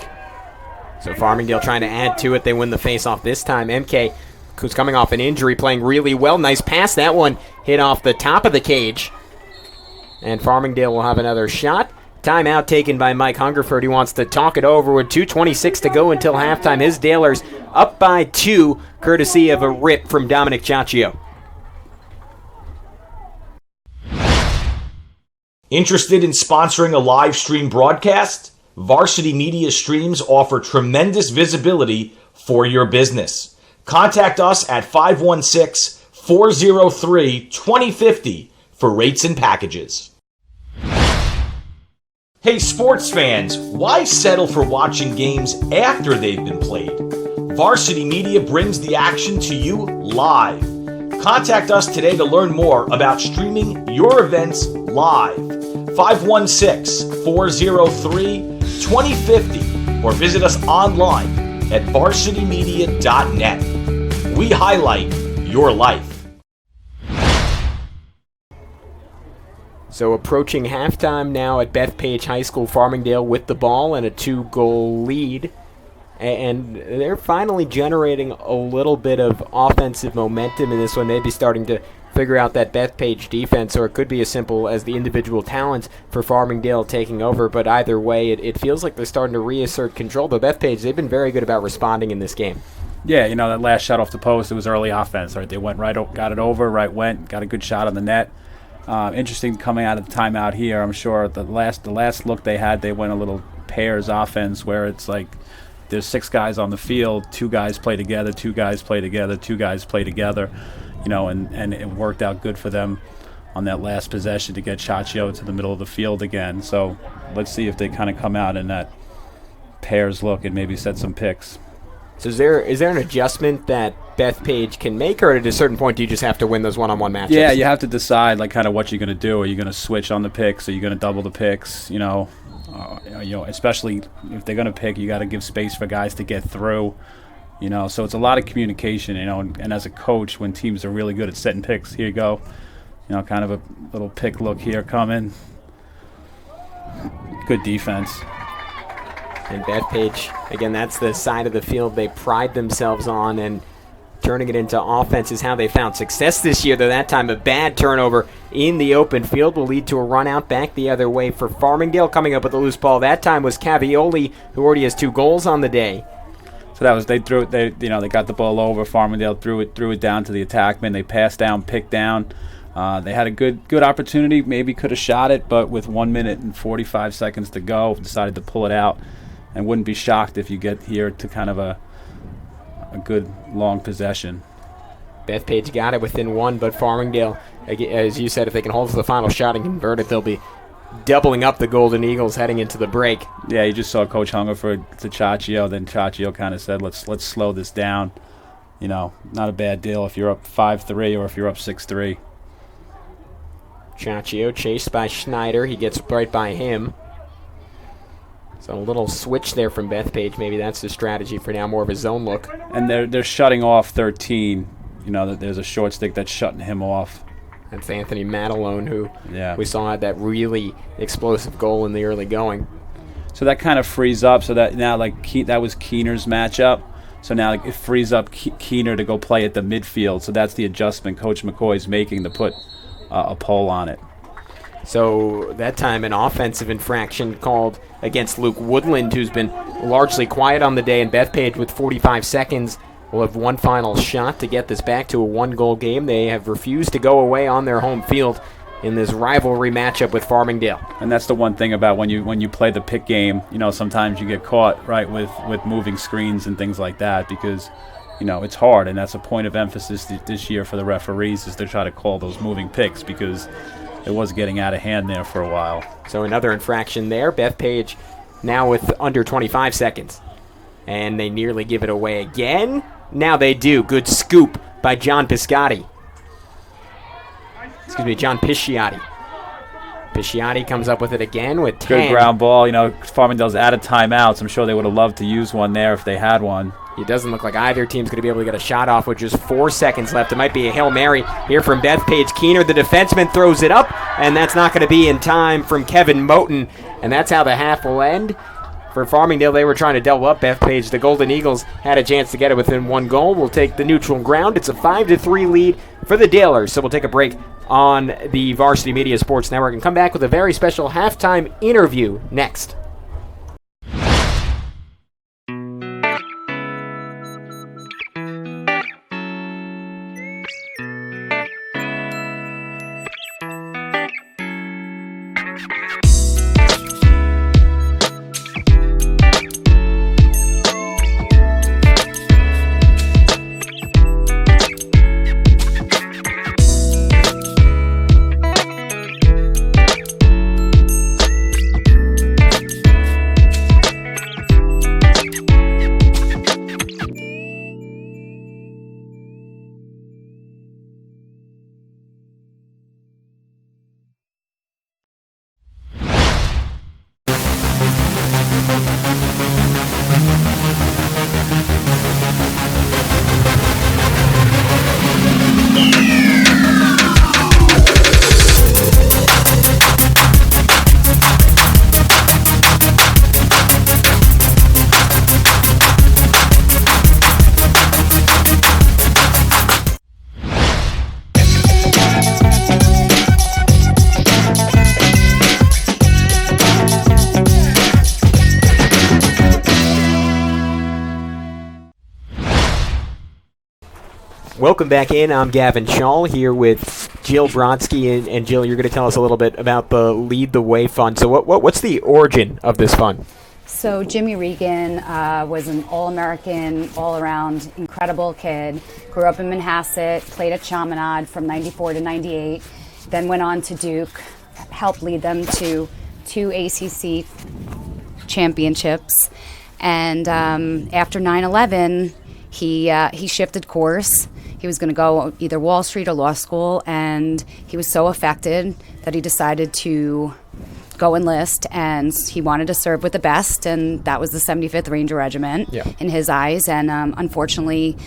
So Farmingdale trying to add to it. They win the faceoff this time. MK, who's coming off an injury, playing really well. Nice pass. That one hit off the top of the cage. And Farmingdale will have another shot. Timeout taken by Mike Hungerford. He wants to talk it over with 2:26 to go until halftime. His Dalers up by 2, courtesy of a rip from Dominic Ciaccio. Interested in sponsoring a live stream broadcast? Varsity Media streams offer tremendous visibility for your business. Contact us at 516-403-2050 for rates and packages. Hey sports fans, why settle for watching games after they've been played? Varsity Media brings the action to you live. Contact us today to learn more about streaming your events live. 516-403-2050 or visit us online at varsitymedia.net. We highlight your life. So approaching halftime now at Bethpage High School, Farmingdale with the ball and a 2-goal lead. And they're finally generating a little bit of offensive momentum in this one, maybe starting to figure out that Bethpage defense, or it could be as simple as the individual talents for Farmingdale taking over. But either way, it feels like they're starting to reassert control. Though Bethpage, they've been very good about responding in this game. Yeah, that last shot off the post, it was early offense. Right, they went right, got it over, right went, got a good shot on the net. Interesting coming out of the timeout here. I'm sure the last look they had, they went a little pairs offense where it's like there's 6 guys on the field, 2 guys play together, 2 guys play together, 2 guys play together. And it worked out good for them on that last possession to get Ciaccio to the middle of the field again. So let's see if they kind of come out in that pairs look and maybe set some picks. So is there an adjustment that Bethpage can make, or at a certain point do you just have to win those one-on-one matchups? Yeah, you have to decide kind of what you're going to do. Are you going to switch on the picks? Are you going to double the picks? Especially if they're going to pick, you got to give space for guys to get through. So it's a lot of communication, and as a coach, when teams are really good at setting picks, here you go, kind of a little pick look here coming. Good defense. And Bethpage, again, that's the side of the field they pride themselves on, and turning it into offense is how they found success this year, though that time a bad turnover in the open field will lead to a run out back the other way for Farmingdale. Coming up with the loose ball that time was Cavioli, who already has 2 goals on the day. So that was they got the ball over. Farmingdale threw it down to the attackman. They passed down, picked down. They had a good opportunity. Maybe could have shot it, but with 1 minute and 45 seconds to go, decided to pull it out. And wouldn't be shocked if you get here to kind of a good long possession. Bethpage got it within 1, but Farmingdale, as you said, if they can hold to the final shot and convert it, they'll be doubling up the Golden Eagles heading into the break. Yeah, you just saw Coach Hungerford to Ciaccio. Then Ciaccio kind of said, let's slow this down. Not a bad deal if you're up 5-3 or if you're up 6-3. Ciaccio chased by Schneider. He gets right by him. So a little switch there from Bethpage. Maybe that's the strategy for now, more of a zone look. And they're shutting off 13. That there's a short stick that's shutting him off. That's Anthony Matalone, who we saw had that really explosive goal in the early going. So that kind of frees up. So that now, that was Keener's matchup. So now it frees up Keener to go play at the midfield. So that's the adjustment Coach McCoy's making to put a pole on it. So that time an offensive infraction called against Luke Woodland, who's been largely quiet on the day, and Bethpage with 45 seconds will have one final shot to get this back to a one-goal game. They have refused to go away on their home field in this rivalry matchup with Farmingdale. And that's the one thing about when you play the pick game, sometimes you get caught, right, with moving screens and things like that, because it's hard, and that's a point of emphasis this year for the referees, is to try to call those moving picks, because it was getting out of hand there for a while. So another infraction there. Bethpage now with under 25 seconds. And they nearly give it away again. Now they do. Good scoop by John Pisciotti. John Pisciotti. Pisciotti comes up with it again with 10. Good ground ball. Farmingdale's out of timeouts. I'm sure they would have loved to use one there if they had one. It doesn't look like either team's going to be able to get a shot off with just 4 seconds left. It might be a Hail Mary here from Bethpage. Keener, the defenseman, throws it up, and that's not going to be in time from Kevin Moten. And that's how the half will end. For Farmingdale, they were trying to double up Bethpage. The Golden Eagles had a chance to get it within one goal. We'll take the neutral ground. It's a 5-3 lead for the Dalers. So we'll take a break on the Varsity Media Sports Network and come back with a very special halftime interview next. Welcome back in. I'm Gavin Shaw here with Jill Brodsky. And Jill, you're going to tell us a little bit about the Lead the Way Fund. So what's the origin of this fund? So Jimmy Regan was an all-American, all-around incredible kid. Grew up in Manhasset, played at Chaminade from 94 to 98, then went on to Duke, helped lead them to 2 ACC championships. And after 9/11, he shifted course. He was going to go either Wall Street or law school, and he was so affected that he decided to go enlist, and he wanted to serve with the best, and that was the 75th Ranger Regiment in his eyes. And unfortunately,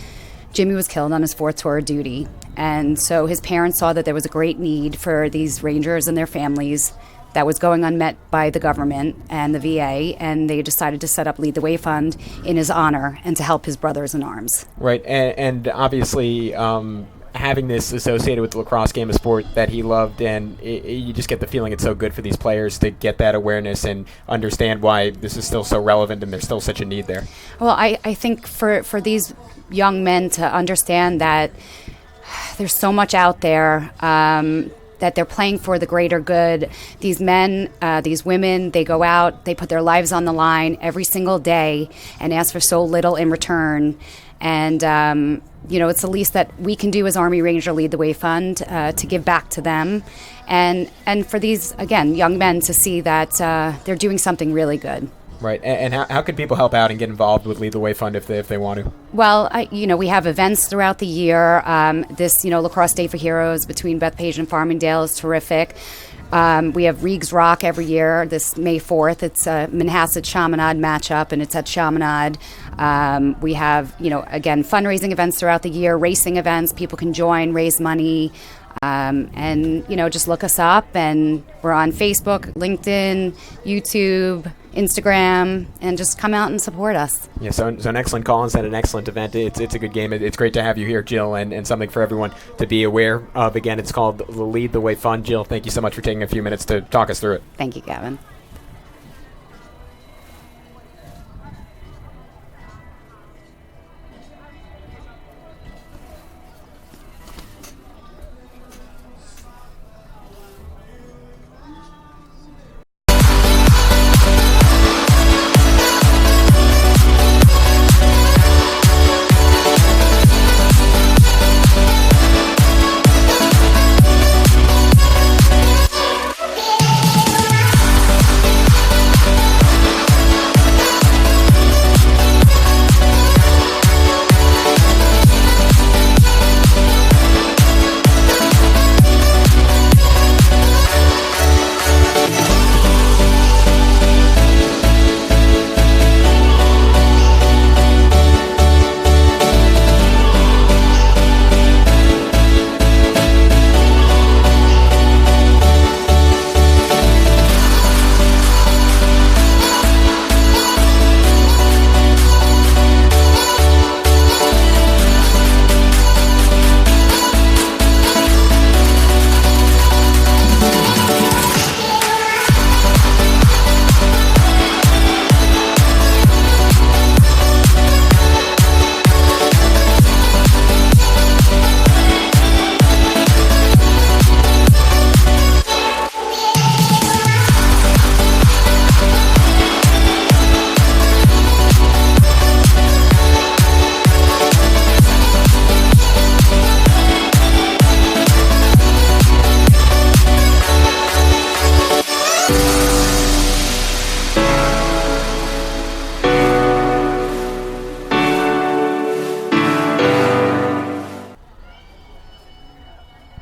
Jimmy was killed on his 4th tour of duty. And so his parents saw that there was a great need for these Rangers and their families that was going unmet by the government and the VA, and they decided to set up Lead the Way Fund in his honor and to help his brothers in arms. Right, and obviously having this associated with the lacrosse game of sport that he loved, and you just get the feeling it's so good for these players to get that awareness and understand why this is still so relevant and there's still such a need there. Well, I think for these young men to understand that there's so much out there, that they're playing for the greater good. These men, these women, they go out, they put their lives on the line every single day and ask for so little in return. And, it's the least that we can do as Army Ranger Lead the Way Fund to give back to them. And for these, again, young men to see that they're doing something really good. Right, and how can people help out and get involved with Lead the Way Fund if they want to? Well, we have events throughout the year. This, Lacrosse Day for Heroes between Bethpage and Farmingdale is terrific. We have Regs Rock every year. This May 4th, it's a Manhasset-Chaminade matchup, and it's at Chaminade. We have, again, fundraising events throughout the year, racing events. People can join, raise money. And just look us up, and we're on Facebook, LinkedIn, YouTube, Instagram, and just come out and support us. Yeah, so an excellent call and an excellent event. It's a good game. It's great to have you here, Jill, and something for everyone to be aware of. Again, it's called the Lead the Way Fund. Jill, thank you so much for taking a few minutes to talk us through it. Thank you, Gavin.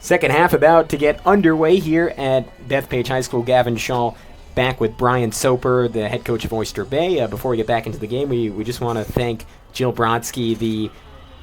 Second half about to get underway here at Bethpage High School. Gavin Shaw back with Brian Soper, the head coach of Oyster Bay. Before we get back into the game, we just want to thank Jill Brodsky, the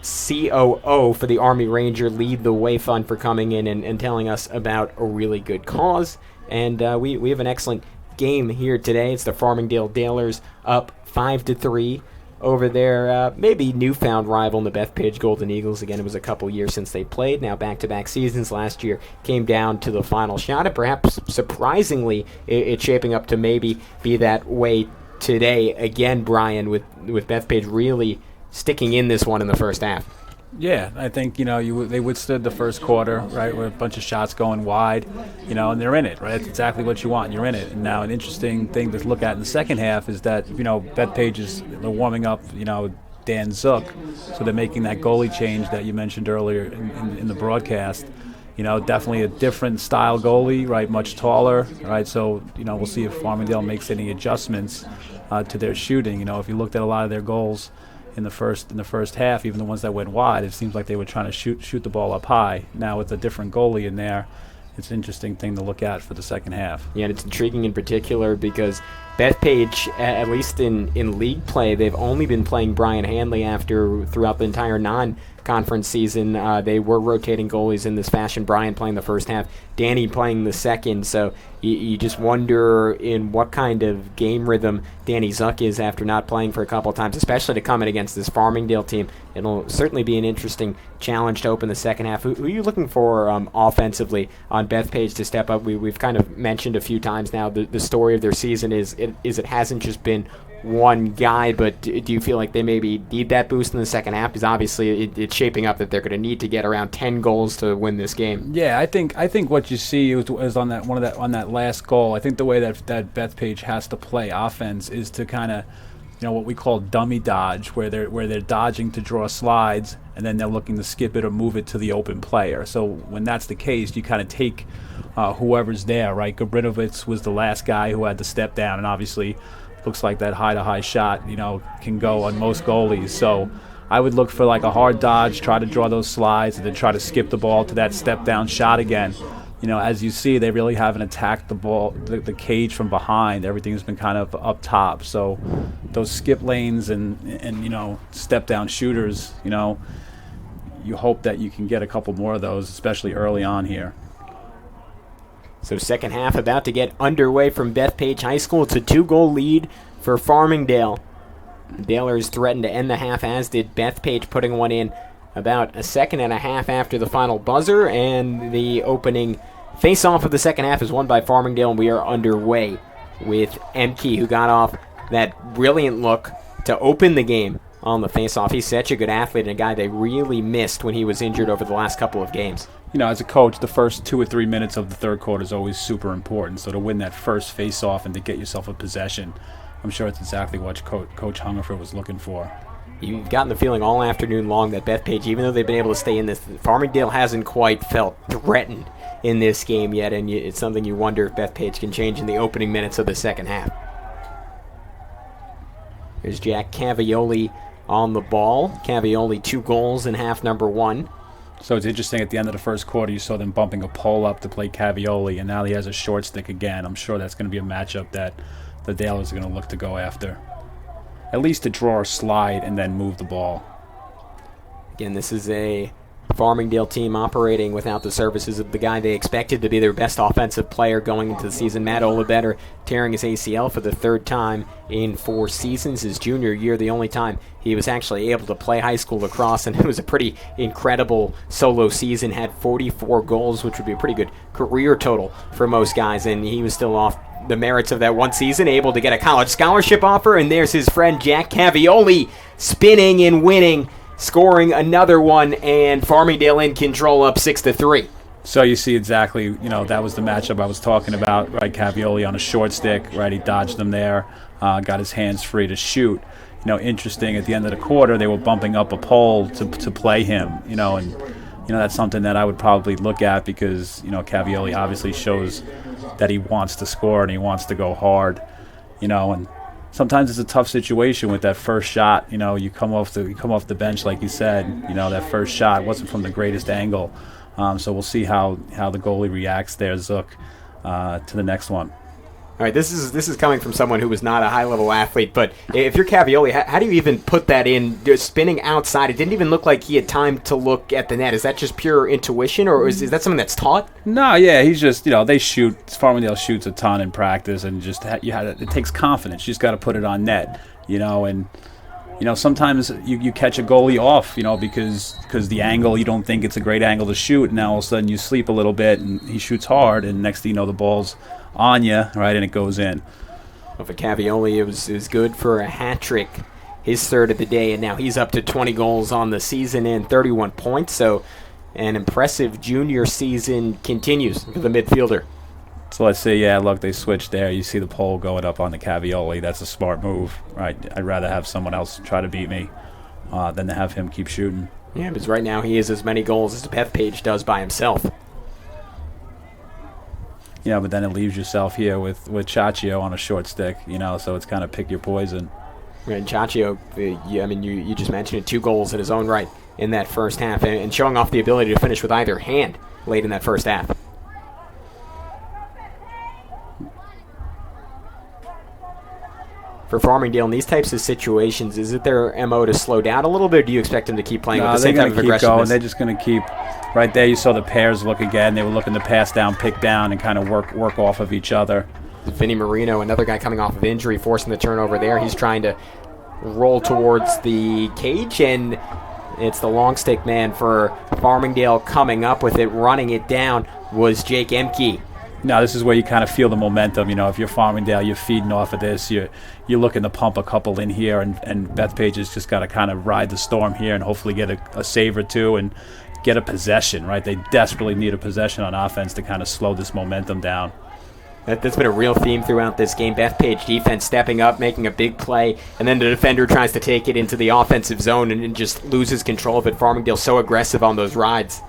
COO for the Army Ranger Lead the Way Fund, for coming in and telling us about a really good cause. And we have an excellent game here today. It's the Farmingdale Dalers up 5-3 over their maybe newfound rival in the Bethpage Golden Eagles. Again, it was a couple years since they played. Now back-to-back seasons. Last year came down to the final shot, and perhaps surprisingly, it's shaping up to maybe be that way today. Again, Brian, with Bethpage really sticking in this one in the first half. Yeah, I think, they withstood the first quarter, right, with a bunch of shots going wide, and they're in it, right? That's exactly what you want. You're in it. And now an interesting thing to look at in the second half is that, Bethpage they're warming up, Dan Zook, so they're making that goalie change that you mentioned earlier in the broadcast. Definitely a different style goalie, right, much taller, right? So, we'll see if Farmingdale makes any adjustments to their shooting. If you looked at a lot of their goals in the first half, even the ones that went wide, it seems like they were trying to shoot the ball up high. Now with a different goalie in there, it's an interesting thing to look at for the second half. Yeah, and it's intriguing in particular because Bethpage, at least in league play, they've only been playing Brian Hanley throughout the entire non-conference season. They were rotating goalies in this fashion. Brian playing the first half, Danny playing the second. So you just wonder in what kind of game rhythm Danny Zuck is after not playing for a couple of times, especially to come in against this Farmingdale team. It'll certainly be an interesting challenge to open the second half. Who are you looking for offensively on Bethpage to step up? We've kind of mentioned a few times now the story of their season is it hasn't just been one guy, but do you feel like they maybe need that boost in the second half? Because obviously it's shaping up that they're going to need to get around 10 goals to win this game. Yeah, I think what you see is on that last goal. I think the way that Bethpage has to play offense is to kind of, what we call dummy dodge, where they're dodging to draw slides, and then they're looking to skip it or move it to the open player. So when that's the case, you kind of take whoever's there, right? Gabrinovitz was the last guy who had to step down, and obviously looks like that high-to-high shot, can go on most goalies. So I would look for like a hard dodge, try to draw those slides, and then try to skip the ball to that step-down shot again. As you see, they really haven't attacked the ball, the cage from behind. Everything's been kind of up top. So those skip lanes and step-down shooters, you hope that you can get a couple more of those, especially early on here. So second half about to get underway from Bethpage High School. It's a 2-goal lead for Farmingdale. Dalers threatened to end the half, as did Bethpage, putting one in about a second and a half after the final buzzer. And the opening face-off of the second half is won by Farmingdale, and we are underway with Emke, who got off that brilliant look to open the game on the face-off. He's such a good athlete and a guy they really missed when he was injured over the last couple of games. You know, as a coach, the first 2 or 3 minutes of the third quarter is always super important. So to win that first face-off and to get yourself a possession, I'm sure it's exactly what Coach Hungerford was looking for. You've gotten the feeling all afternoon long that Bethpage, even though they've been able to stay in this, Farmingdale hasn't quite felt threatened in this game yet, and it's something you wonder if Bethpage can change in the opening minutes of the second half. There's Jack Cavioli on the ball. Cavioli 2 goals in half number 1. So it's interesting, at the end of the first quarter, you saw them bumping a pole up to play Cavioli, and now he has a short stick again. I'm sure that's going to be a matchup that the Dalers are going to look to go after. At least to draw a slide and then move the ball. Again, this is a Farmingdale team operating without the services of the guy they expected to be their best offensive player going into the season. Matt Olabetter tearing his ACL for the 3rd time in 4 seasons. His junior year, the only time he was actually able to play high school lacrosse, and it was a pretty incredible solo season. Had 44 goals, which would be a pretty good career total for most guys, and he was still off the merits of that one season, able to get a college scholarship offer, and there's his friend Jack Cavioli spinning and winning, scoring another one, and Farmingdale in control, up 6-3. So you see exactly, that was the matchup I was talking about, right? Cavioli on a short stick, right? He dodged them there, got his hands free to shoot. Interesting, at the end of the quarter, they were bumping up a pole to play him, and that's something that I would probably look at because, Cavioli obviously shows that he wants to score and he wants to go hard, and sometimes it's a tough situation with that first shot. You come off the bench, like you said. That first shot wasn't from the greatest angle. So we'll see how the goalie reacts there, Zook, to the next one. All right, this is coming from someone who was not a high-level athlete, but if you're Cavioli, how do you even put that in? Spinning outside, it didn't even look like he had time to look at the net. Is that just pure intuition, or is that something that's taught? No, yeah, he's just, they shoot. Farmingdale shoots a ton in practice, and just it takes confidence. You just got to put it on net, and sometimes you catch a goalie off, because the angle, you don't think it's a great angle to shoot, and now all of a sudden you sleep a little bit, and he shoots hard, and next thing you know, the ball's on you, right, and it goes in. Well, for Cavioli, it was good for a hat trick, his 3rd of the day, and now he's up to 20 goals on the season and 31 points. So an impressive junior season continues for the midfielder. So let's say, look, they switched there. You see the pole going up on the Cavioli. That's a smart move, right? I'd rather have someone else try to beat me than to have him keep shooting. Yeah, because right now he has as many goals as Bethpage does by himself. Yeah, but then it leaves yourself here with Chaccio on a short stick, so it's kind of pick your poison. And Chaccio, you just mentioned it, 2 goals in his own right in that first half, and showing off the ability to finish with either hand late in that first half. For Farmingdale, in these types of situations, is it their MO to slow down a little bit, or do you expect them to keep playing with the same type of aggressiveness? They're just going to keep. Right there, you saw the pairs look again. They were looking to pass down, pick down, and kind of work off of each other. Vinny Marino, another guy coming off of injury, forcing the turnover there. He's trying to roll towards the cage, and it's the long stick man for Farmingdale coming up with it. Running it down was Jake Emke. Now, this is where you kind of feel the momentum. If you're Farmingdale, you're feeding off of this. You're looking to pump a couple in here, and Bethpage has just got to kind of ride the storm here and hopefully get a save or two and get a possession, right? They desperately need a possession on offense to kind of slow this momentum down. That's been a real theme throughout this game. Bethpage defense stepping up, making a big play, and then the defender tries to take it into the offensive zone and just loses control of it. Farmingdale so aggressive on those rides.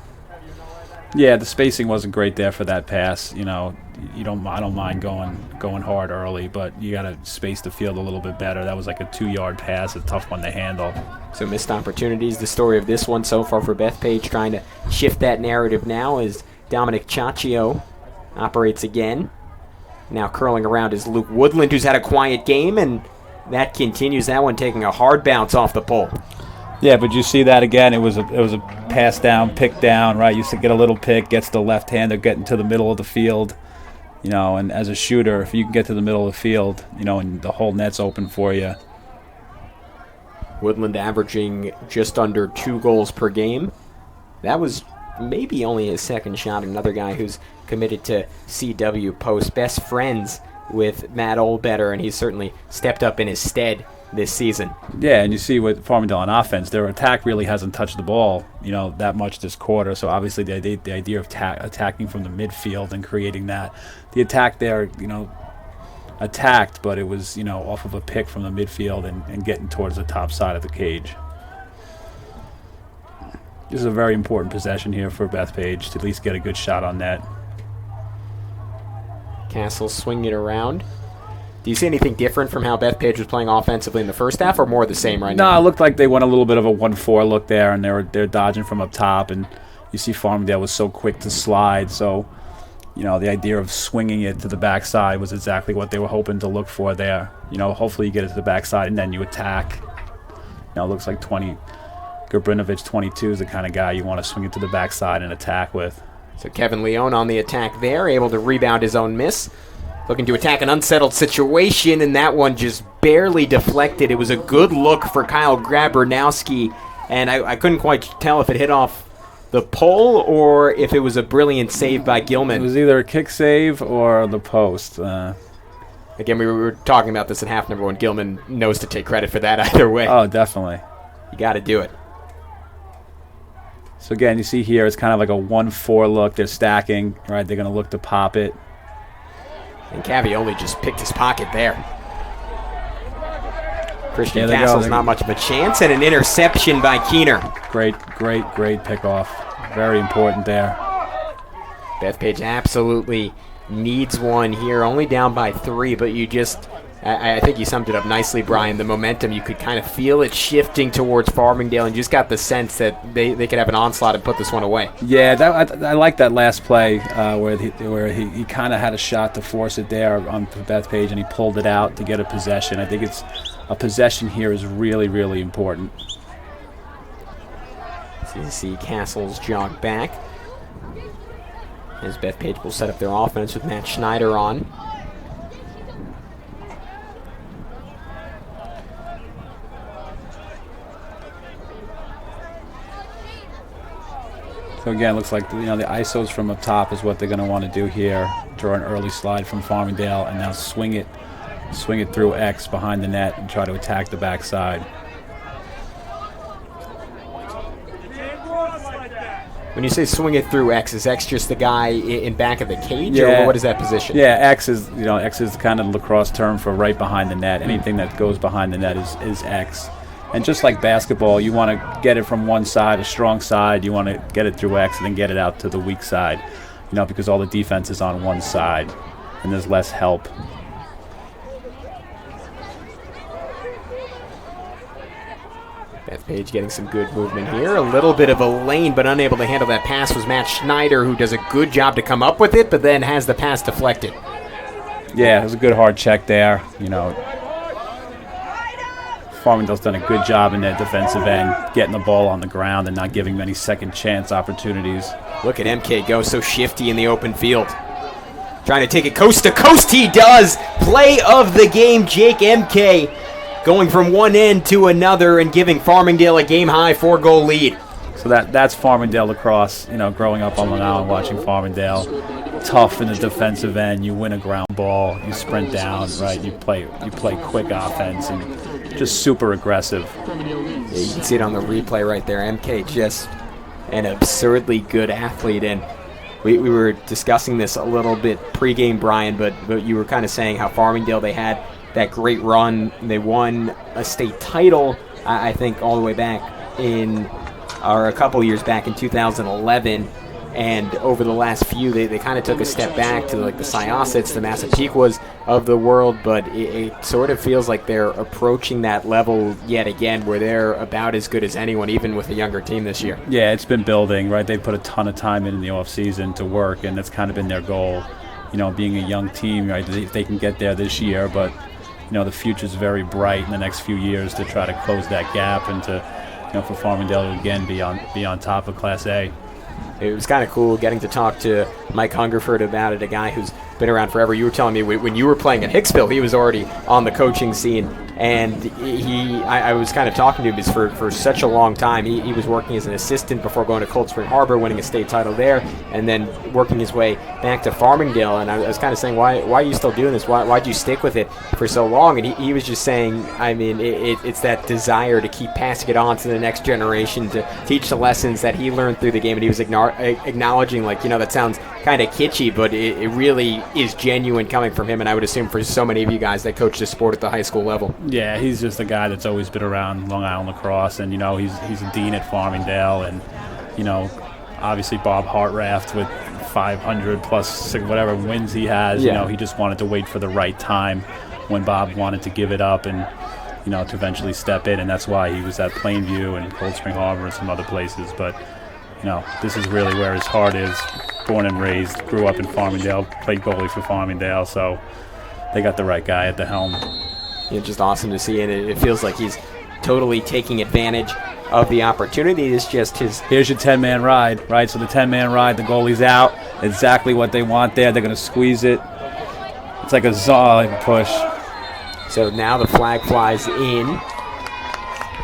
Yeah, the spacing wasn't great there for that pass. I don't mind going hard early, but you got to space the field a little bit better. That was like a 2-yard pass, a tough one to handle. So missed opportunities. The story of this one so far for Bethpage, trying to shift that narrative now as Dominic Chaccio operates again. Now curling around is Luke Woodland, who's had a quiet game, and that continues. That one taking a hard bounce off the pole. Yeah, but you see that again. It was a pass down, pick down, right? You get a little pick, gets the left-hander getting to the middle of the field. And as a shooter, if you can get to the middle of the field, and the whole net's open for you. Woodland averaging just under 2 goals per game. That was maybe only his second shot. Another guy who's committed to CW Post, best friends with Matt Olbetter, and he's certainly stepped up in his stead this season. Yeah, and you see with Farmingdale on offense, their attack really hasn't touched the ball, that much this quarter. So obviously the idea of attacking from the midfield and creating that, the attack there, attacked, but it was, off of a pick from the midfield and getting towards the top side of the cage. This is a very important possession here for Bethpage to at least get a good shot on net. Castle swinging it around. Do you see anything different from how Bethpage was playing offensively in the first half, or more the same right now? No, it looked like they went a little bit of a 1-4 look there, and they're dodging from up top, and you see Farmingdale was so quick to slide, so the idea of swinging it to the backside was exactly what they were hoping to look for there. Hopefully you get it to the backside and then you attack. It looks like Gabrinovich 22 is the kind of guy you want to swing it to the backside and attack with. So Kevin Leone on the attack there, able to rebound his own miss. Looking to attack an unsettled situation, and that one just barely deflected. It was a good look for Kyle Grabernowski, and I couldn't quite tell if it hit off the pole or if it was a brilliant save by Gilman. It was either a kick save or the post. Again, we were talking about this at half number one. Gilman knows to take credit for that either way. Oh, definitely. You got to do it. So again, you see here, it's kind of like a 1-4 look. They're stacking, right? They're going to look to pop it. And Cavioli just picked his pocket there. Christian Castle's not much of a chance, and an interception by Keener. Great pickoff. Very important there. Bethpage absolutely needs one here, only down by 3, but I think you summed it up nicely, Brian. The momentum, you could kind of feel it shifting towards Farmingdale, and you just got the sense that they could have an onslaught and put this one away. Yeah, I like that last play where he kind of had a shot to force it there on Bethpage, and he pulled it out to get a possession. I think a possession here is really, really important. So you see Castle's jog back as Bethpage will set up their offense with Matt Schneider on. So again, it looks like the ISOs from up top is what they're going to want to do here. Draw an early slide from Farmingdale and now swing it through X behind the net and try to attack the backside. When you say swing it through X, is X just the guy in back of the cage, or what is that position? Yeah, X is kind of the lacrosse term for right behind the net. Anything that goes behind the net is X. And just like basketball, you want to get it from one side, a strong side. You want to get it through X and then get it out to the weak side, because all the defense is on one side and there's less help. Bethpage getting some good movement here. A little bit of a lane, but unable to handle that pass was Matt Schneider, who does a good job to come up with it, but then has the pass deflected. Yeah, it was a good hard check there. Farmingdale's done a good job in their defensive end, getting the ball on the ground and not giving many second chance opportunities. Look at MK go so shifty in the open field. Trying to take it coast to coast, he does! Play of the game, Jake MK, going from one end to another and giving Farmingdale a game-high 4-goal lead. So that's Farmingdale lacrosse, growing up on Long Island watching Farmingdale. Tough in the defensive end, you win a ground ball, you sprint down, right? You play quick offense and just super aggressive. Yeah, you can see it on the replay right there. MK just an absurdly good athlete, and we were discussing this a little bit pregame, Brian, but you were kind of saying how Farmingdale, they had that great run. They won a state title, I think, all the way back a couple years back in 2011. And over the last few, they kind of took a step back to like the Syosets, the Massapequas of the world, but it sort of feels like they're approaching that level yet again where they're about as good as anyone, even with a younger team this year. Yeah, it's been building, right? They've put a ton of time in the offseason to work, and that's kind of been their goal, being a young team, right? They can get there this year, but, the future's very bright in the next few years to try to close that gap and to, for Farmingdale to again be on top of Class A. It was kind of cool getting to talk to Mike Hungerford about it, a guy who's been around forever. You were telling me when you were playing at Hicksville, he was already on the coaching scene. And I was kind of talking to him because for such a long time, he was working as an assistant before going to Cold Spring Harbor, winning a state title there, and then working his way back to Farmingdale. And I was kind of saying, why are you still doing this? Why'd you stick with it for so long? And he was just saying, I mean, it's that desire to keep passing it on to the next generation, to teach the lessons that he learned through the game. And he was acknowledging, like, that sounds kind of kitschy, but it really is genuine coming from him. And I would assume for so many of you guys that coach the sport at the high school level. Yeah, he's just a guy that's always been around Long Island lacrosse, and he's a dean at Farmingdale, and obviously Bob Hartraft with 500 plus whatever wins he has. Yeah. He just wanted to wait for the right time when Bob wanted to give it up and to eventually step in, and that's why he was at Plainview and Cold Spring Harbor and some other places. But this is really where his heart is. Born and raised, grew up in Farmingdale, played goalie for Farmingdale, so they got the right guy at the helm. Just awesome to see, and it feels like he's totally taking advantage of the opportunity. It's just his... Here's your 10-man ride, right? So the 10-man ride, the goalie's out. Exactly what they want there. They're going to squeeze it. It's like a push. So now the flag flies in.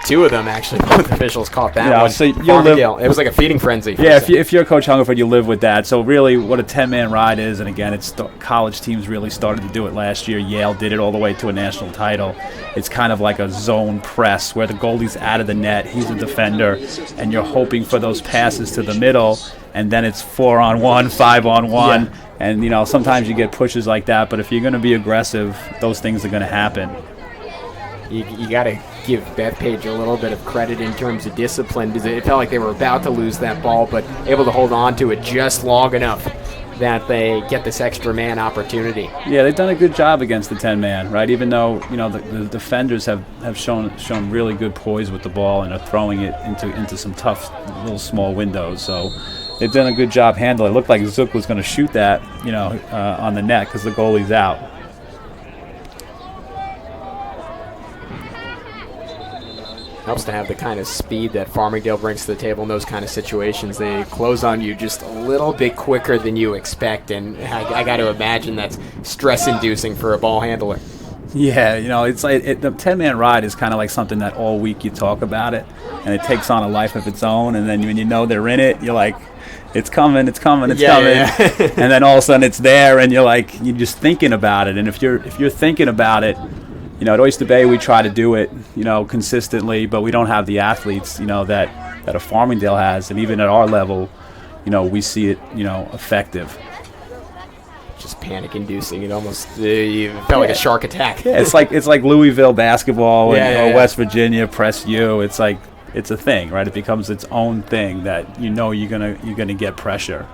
Two of them, actually. Both officials caught that one. So it was like a feeding frenzy. Yeah, if you're Coach Hungerford, you live with that. So really what a 10-man ride is, and again, college teams really started to do it last year. Yale did it all the way to a national title. It's kind of like a zone press where the goalie's out of the net, he's a defender, and you're hoping for those passes to the middle, and then it's 4-on-1, 5-on-1, yeah. And sometimes you get pushes like that, but if you're going to be aggressive, those things are going to happen. You got to give Bethpage a little bit of credit in terms of discipline, because it felt like they were about to lose that ball, but able to hold on to it just long enough that they get this extra man opportunity. Yeah, they've done a good job against the 10-man, right? Even though the defenders have shown really good poise with the ball and are throwing it into some tough little small windows. So they've done a good job handling it. It looked like Zook was going to shoot that, on the net because the goalie's out. Helps to have the kind of speed that Farmingdale brings to the table in those kind of situations. They close on you just a little bit quicker than you expect, and I got to imagine that's stress-inducing for a ball handler. Yeah, it's like the 10-man ride is kind of like something that all week you talk about it, and it takes on a life of its own, and then when they're in it, you're like, it's coming, it's coming. Yeah. And then all of a sudden it's there, and you're just thinking about it, and if you're thinking about it, at Oyster Bay, we try to do it, consistently, but we don't have the athletes, that a Farmingdale has, and even at our level, we see it, effective. Just panic-inducing. It almost felt like a shark attack. Yeah, it's like Louisville basketball or West Yeah. Virginia press U. It's like it's a thing, right? It becomes its own thing that you're gonna get pressure.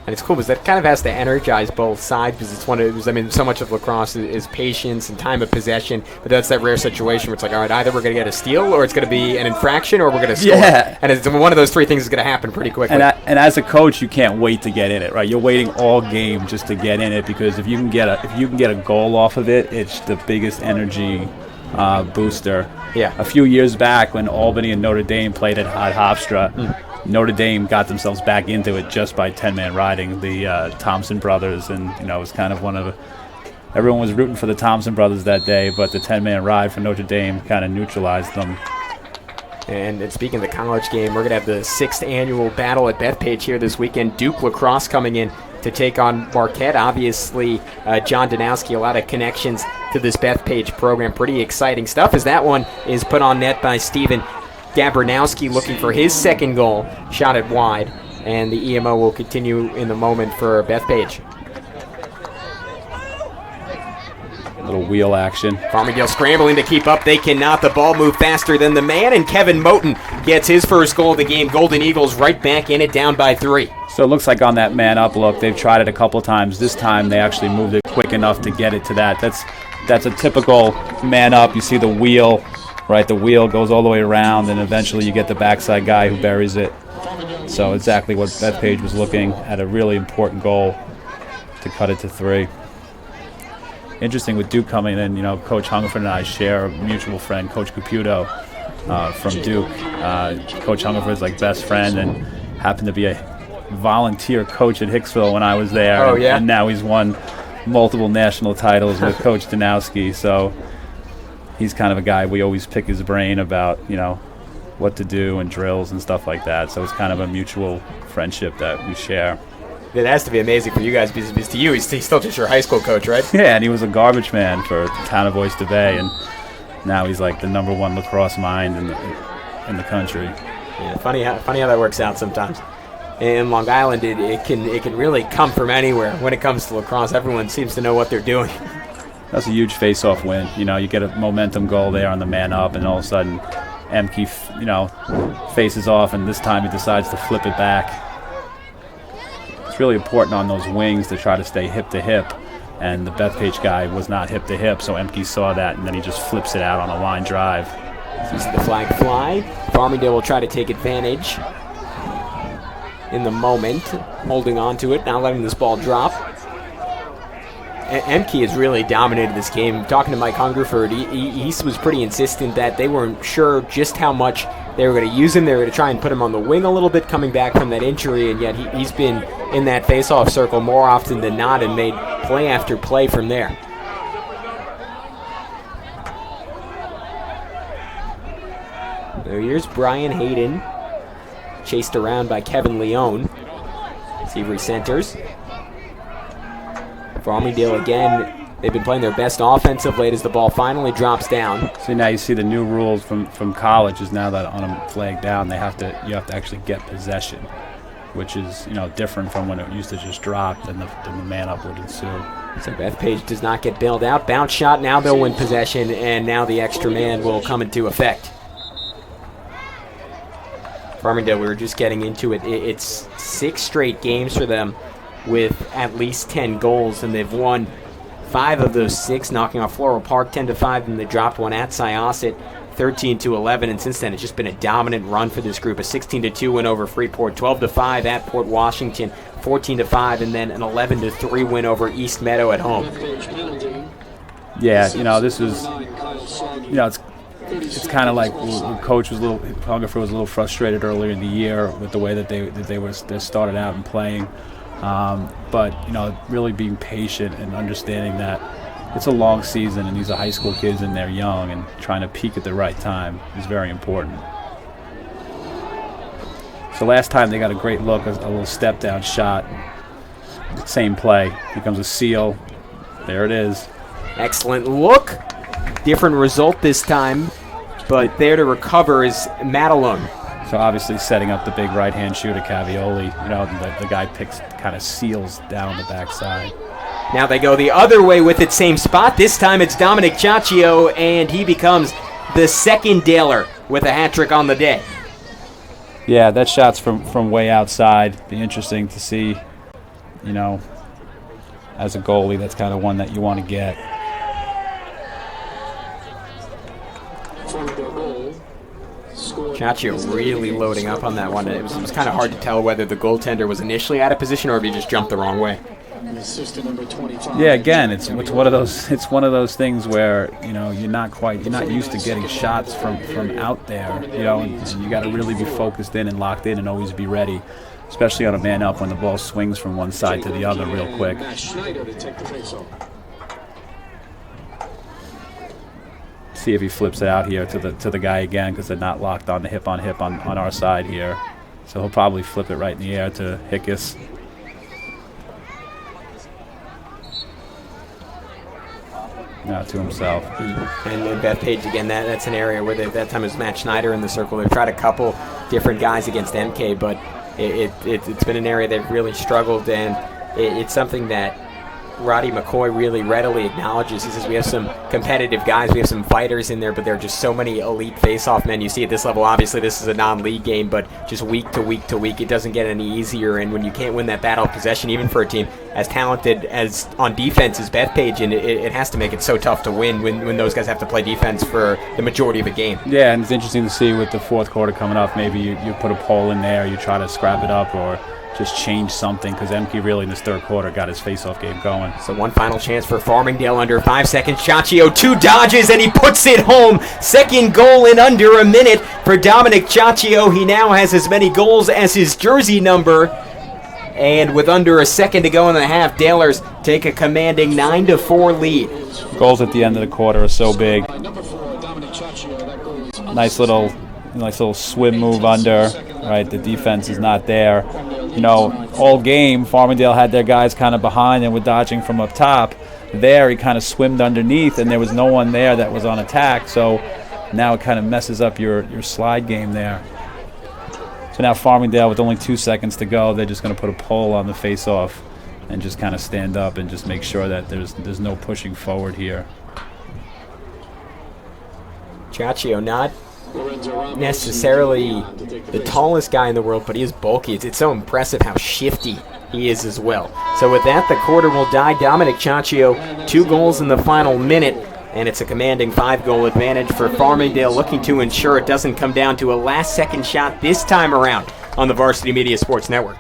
And it's cool because that kind of has to energize both sides, because it's one of those, so much of lacrosse is patience and time of possession, but that's that rare situation where it's like, all right, either we're going to get a steal or it's going to be an infraction or we're going to score. Yeah. And it's one of those three things is going to happen pretty quickly. And as a coach, you can't wait to get in it, right? You're waiting all game just to get in it, because if you can get a goal off of it, it's the biggest energy booster. Yeah. A few years back when Albany and Notre Dame played at Hofstra, Notre Dame got themselves back into it just by 10-man riding the Thompson brothers, and it was kind of everyone was rooting for the Thompson brothers that day, but the 10-man ride for Notre Dame kind of neutralized them. And speaking of the college game, we're going to have the 6th annual battle at Bethpage here this weekend. Duke Lacrosse coming in to take on Marquette. Obviously, John Danowski, a lot of connections to this Bethpage program. Pretty exciting stuff, as that one is put on net by Steven Gabronowski, looking for his second goal, shot it wide, and the EMO will continue in the moment for Bethpage. Little wheel action. Farmingdale scrambling to keep up. They cannot. The ball moved faster than the man, and Kevin Moten gets his first goal of the game. Golden Eagles right back in it, down by 3. So it looks like on that man-up look, they've tried it a couple times. This time they actually moved it quick enough to get it to that. That's a typical man-up. You see the wheel. Right, the wheel goes all the way around, and eventually you get the backside guy who buries it. So exactly what Bethpage was looking at, a really important goal to cut it to 3. Interesting with Duke coming in, Coach Hungerford and I share a mutual friend, Coach Caputo from Duke. Coach Hungerford's best friend, and happened to be volunteer coach at Hicksville when I was there. Oh, yeah? And now he's won multiple national titles with Coach Danowski. So he's kind of a guy we always pick his brain about, what to do and drills and stuff like that. So it's kind of a mutual friendship that we share. It has to be amazing for you guys because to you, he's still just your high school coach, right? Yeah, and he was a garbage man for the town of Oyster Bay, and now he's like the number one lacrosse mind in the country. Yeah, funny how that works out sometimes. In Long Island, it can really come from anywhere when it comes to lacrosse. Everyone seems to know what they're doing. That's a huge face-off win. You get a momentum goal there on the man up, and all of a sudden, Emke, faces off, and this time he decides to flip it back. It's really important on those wings to try to stay hip to hip, and the Bethpage guy was not hip to hip, so Emke saw that, and then he just flips it out on a line drive. Sees the flag fly. Farmingdale will try to take advantage in the moment, holding on to it, not letting this ball drop. Emke has really dominated this game. Talking to Mike Hungerford, he was pretty insistent that they weren't sure just how much they were going to use him. They were going to try and put him on the wing a little bit coming back from that injury, and yet he's been in that face-off circle more often than not and made play after play from there. So here's Brian Hayden, chased around by Kevin Leone. Seavery centers. Farmingdale again, they've been playing their best offense of late as the ball finally drops down. So now you see the new rules from college is now that on a flag down, you have to actually get possession, which is different from when it used to just drop, then the man up would ensue. So Bethpage does not get bailed out. Bounce shot, now they'll win possession, and now the extra man will come into effect. Farmingdale, we were just getting into it. It's 6 straight games for them with at least 10 goals, and they've won 5 of those 6, knocking off Floral Park 10-5, and they dropped one at Syosset 13-11, and since then it's just been a dominant run for this group. A 16-2 win over Freeport, 12-5 at Port Washington, 14-5, and then an 11-3 win over East Meadow at home. Yeah, this was, it's kind of like Coach Hungerford was a little frustrated earlier in the year with the way that they started out and playing. But really being patient and understanding that it's a long season and these are high school kids and they're young, and trying to peak at the right time is very important. So last time they got a great look, a little step down shot, same play, becomes a seal. There it is. Excellent look. Different result this time, but there to recover is Matalone. So obviously setting up the big right-hand shooter, Cavioli. The guy kind of seals down the backside. Now they go the other way with it, same spot. This time it's Dominic Ciaccio, and he becomes the second Daler with a hat trick on the day. Yeah, that shot's from way outside. Be interesting to see, as a goalie, that's kind of one that you want to get. Ciaccio really loading up on that one. It was kind of hard to tell whether the goaltender was initially out of position or if he just jumped the wrong way. Yeah, again, it's one of those things where you're not used to getting shots from out there. And you got to really be focused in and locked in and always be ready, especially on a man up when the ball swings from one side to the other real quick. See if he flips it out here to the guy again, because they're not locked on the hip on our side here. So he'll probably flip it right in the air to Hickes. Now to himself. And Bethpage again, that's an area where that time it was Matt Schneider in the circle. They've tried a couple different guys against MK, but it's been an area they've really struggled, and it's something that Roddy McCoy really readily acknowledges. He says we have some competitive guys, we have some fighters in there, but there are just so many elite face-off men you see at this level. Obviously this is a non-league game, but just week to week to week it doesn't get any easier, and when you can't win that battle of possession, even for a team as talented as on defense as Bethpage, and it has to make it so tough to win when those guys have to play defense for the majority of a game. Yeah, and it's interesting to see with the fourth quarter coming up, maybe you put a poll in there, you try to scrap it up or just change something, because MK really in this third quarter got his face-off game going. So one final chance for Farmingdale under 5 seconds. Ciaccio 2 dodges and he puts it home. Second goal in under a minute for Dominic Ciaccio. He now has as many goals as his jersey number. And with under a second to go in the half, Dalers take a commanding 9-4 lead. Goals at the end of the quarter are so big. Nice little swim move under, right? The defense is not there. All game, Farmingdale had their guys kind of behind and were dodging from up top. There, he kind of swimmed underneath, and there was no one there that was on attack, so now it kind of messes up your slide game there. So now Farmingdale, with only 2 seconds to go, they're just going to put a pole on the face-off and just kind of stand up and just make sure that there's no pushing forward here. Ciaccio, not necessarily the tallest guy in the world, but he is bulky. It's so impressive how shifty he is as well. So with that, the quarter will die. Dominic Ciaccio, 2 goals in the final minute, and it's a commanding 5-goal advantage for Farmingdale, looking to ensure it doesn't come down to a last-second shot this time around on the Varsity Media Sports Network.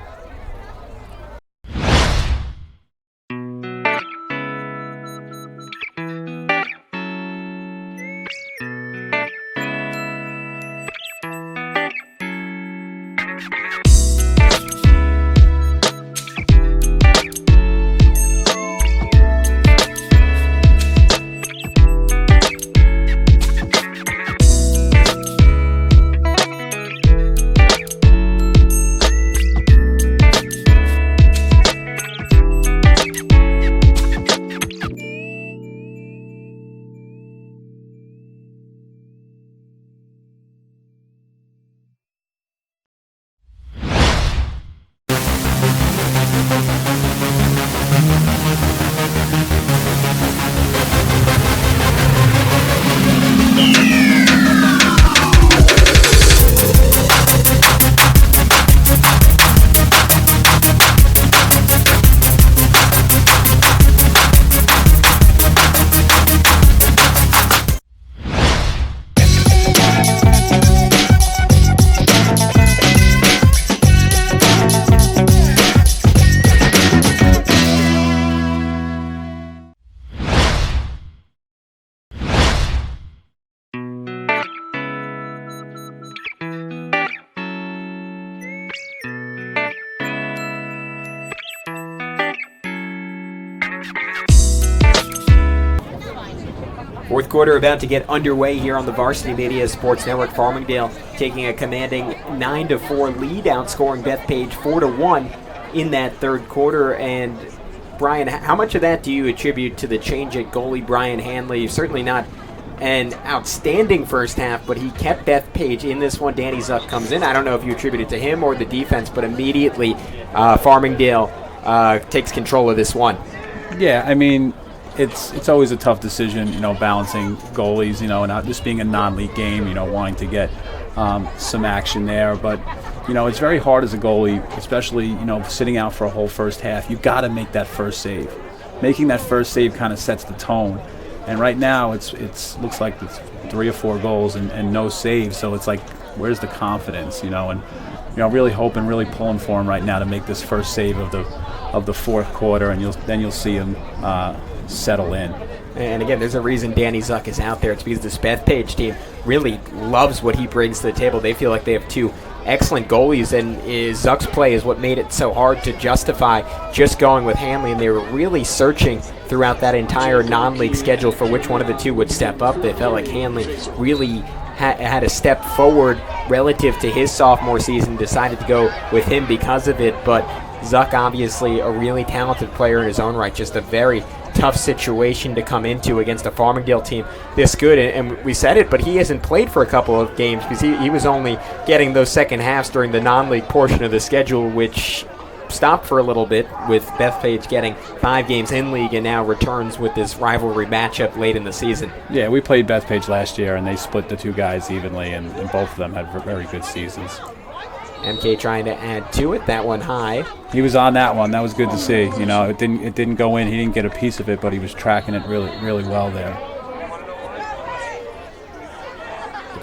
Fourth quarter about to get underway here on the Varsity Media Sports Network. Farmingdale taking a commanding 9-4 lead, outscoring Bethpage 4-1 in that third quarter. And Brian, how much of that do you attribute to the change at goalie Brian Hanley? Certainly not an outstanding first half, but he kept Bethpage in this one. Danny Zuck comes in. I don't know if you attribute it to him or the defense, but immediately Farmingdale takes control of this one. Yeah, I mean, it's always a tough decision, balancing goalies, and this being a non-league game, wanting to get some action there. But, it's very hard as a goalie, especially, sitting out for a whole first half. You've got to make that first save. Making that first save kind of sets the tone. And right now, it's looks like it's 3 or 4 goals and no saves. So it's like, where's the confidence, And, really hoping, really pulling for him right now to make this first save of the fourth quarter, and you'll see him settle in. And again, there's a reason Danny Zuck is out there. It's because this Bethpage team really loves what he brings to the table. They feel like they have 2 excellent goalies, and Zuck's play is what made it so hard to justify just going with Hanley, and they were really searching throughout that entire non-league schedule for which one of the 2 would step up. They felt like Hanley really had a step forward relative to his sophomore season, decided to go with him because of it. But Zuck, obviously a really talented player in his own right, just a very tough situation to come into against a Farmingdale team this good. And we said it, but he hasn't played for a couple of games because he was only getting those second halves during the non-league portion of the schedule, which stopped for a little bit with Bethpage getting 5 games in league and now returns with this rivalry matchup late in the season. Yeah, we played Bethpage last year, and they split the 2 guys evenly, and both of them had very good seasons. MK trying to add to it, that one high. He was on that one. That was good to see. It didn't go in. He didn't get a piece of it, but he was tracking it really, really well there.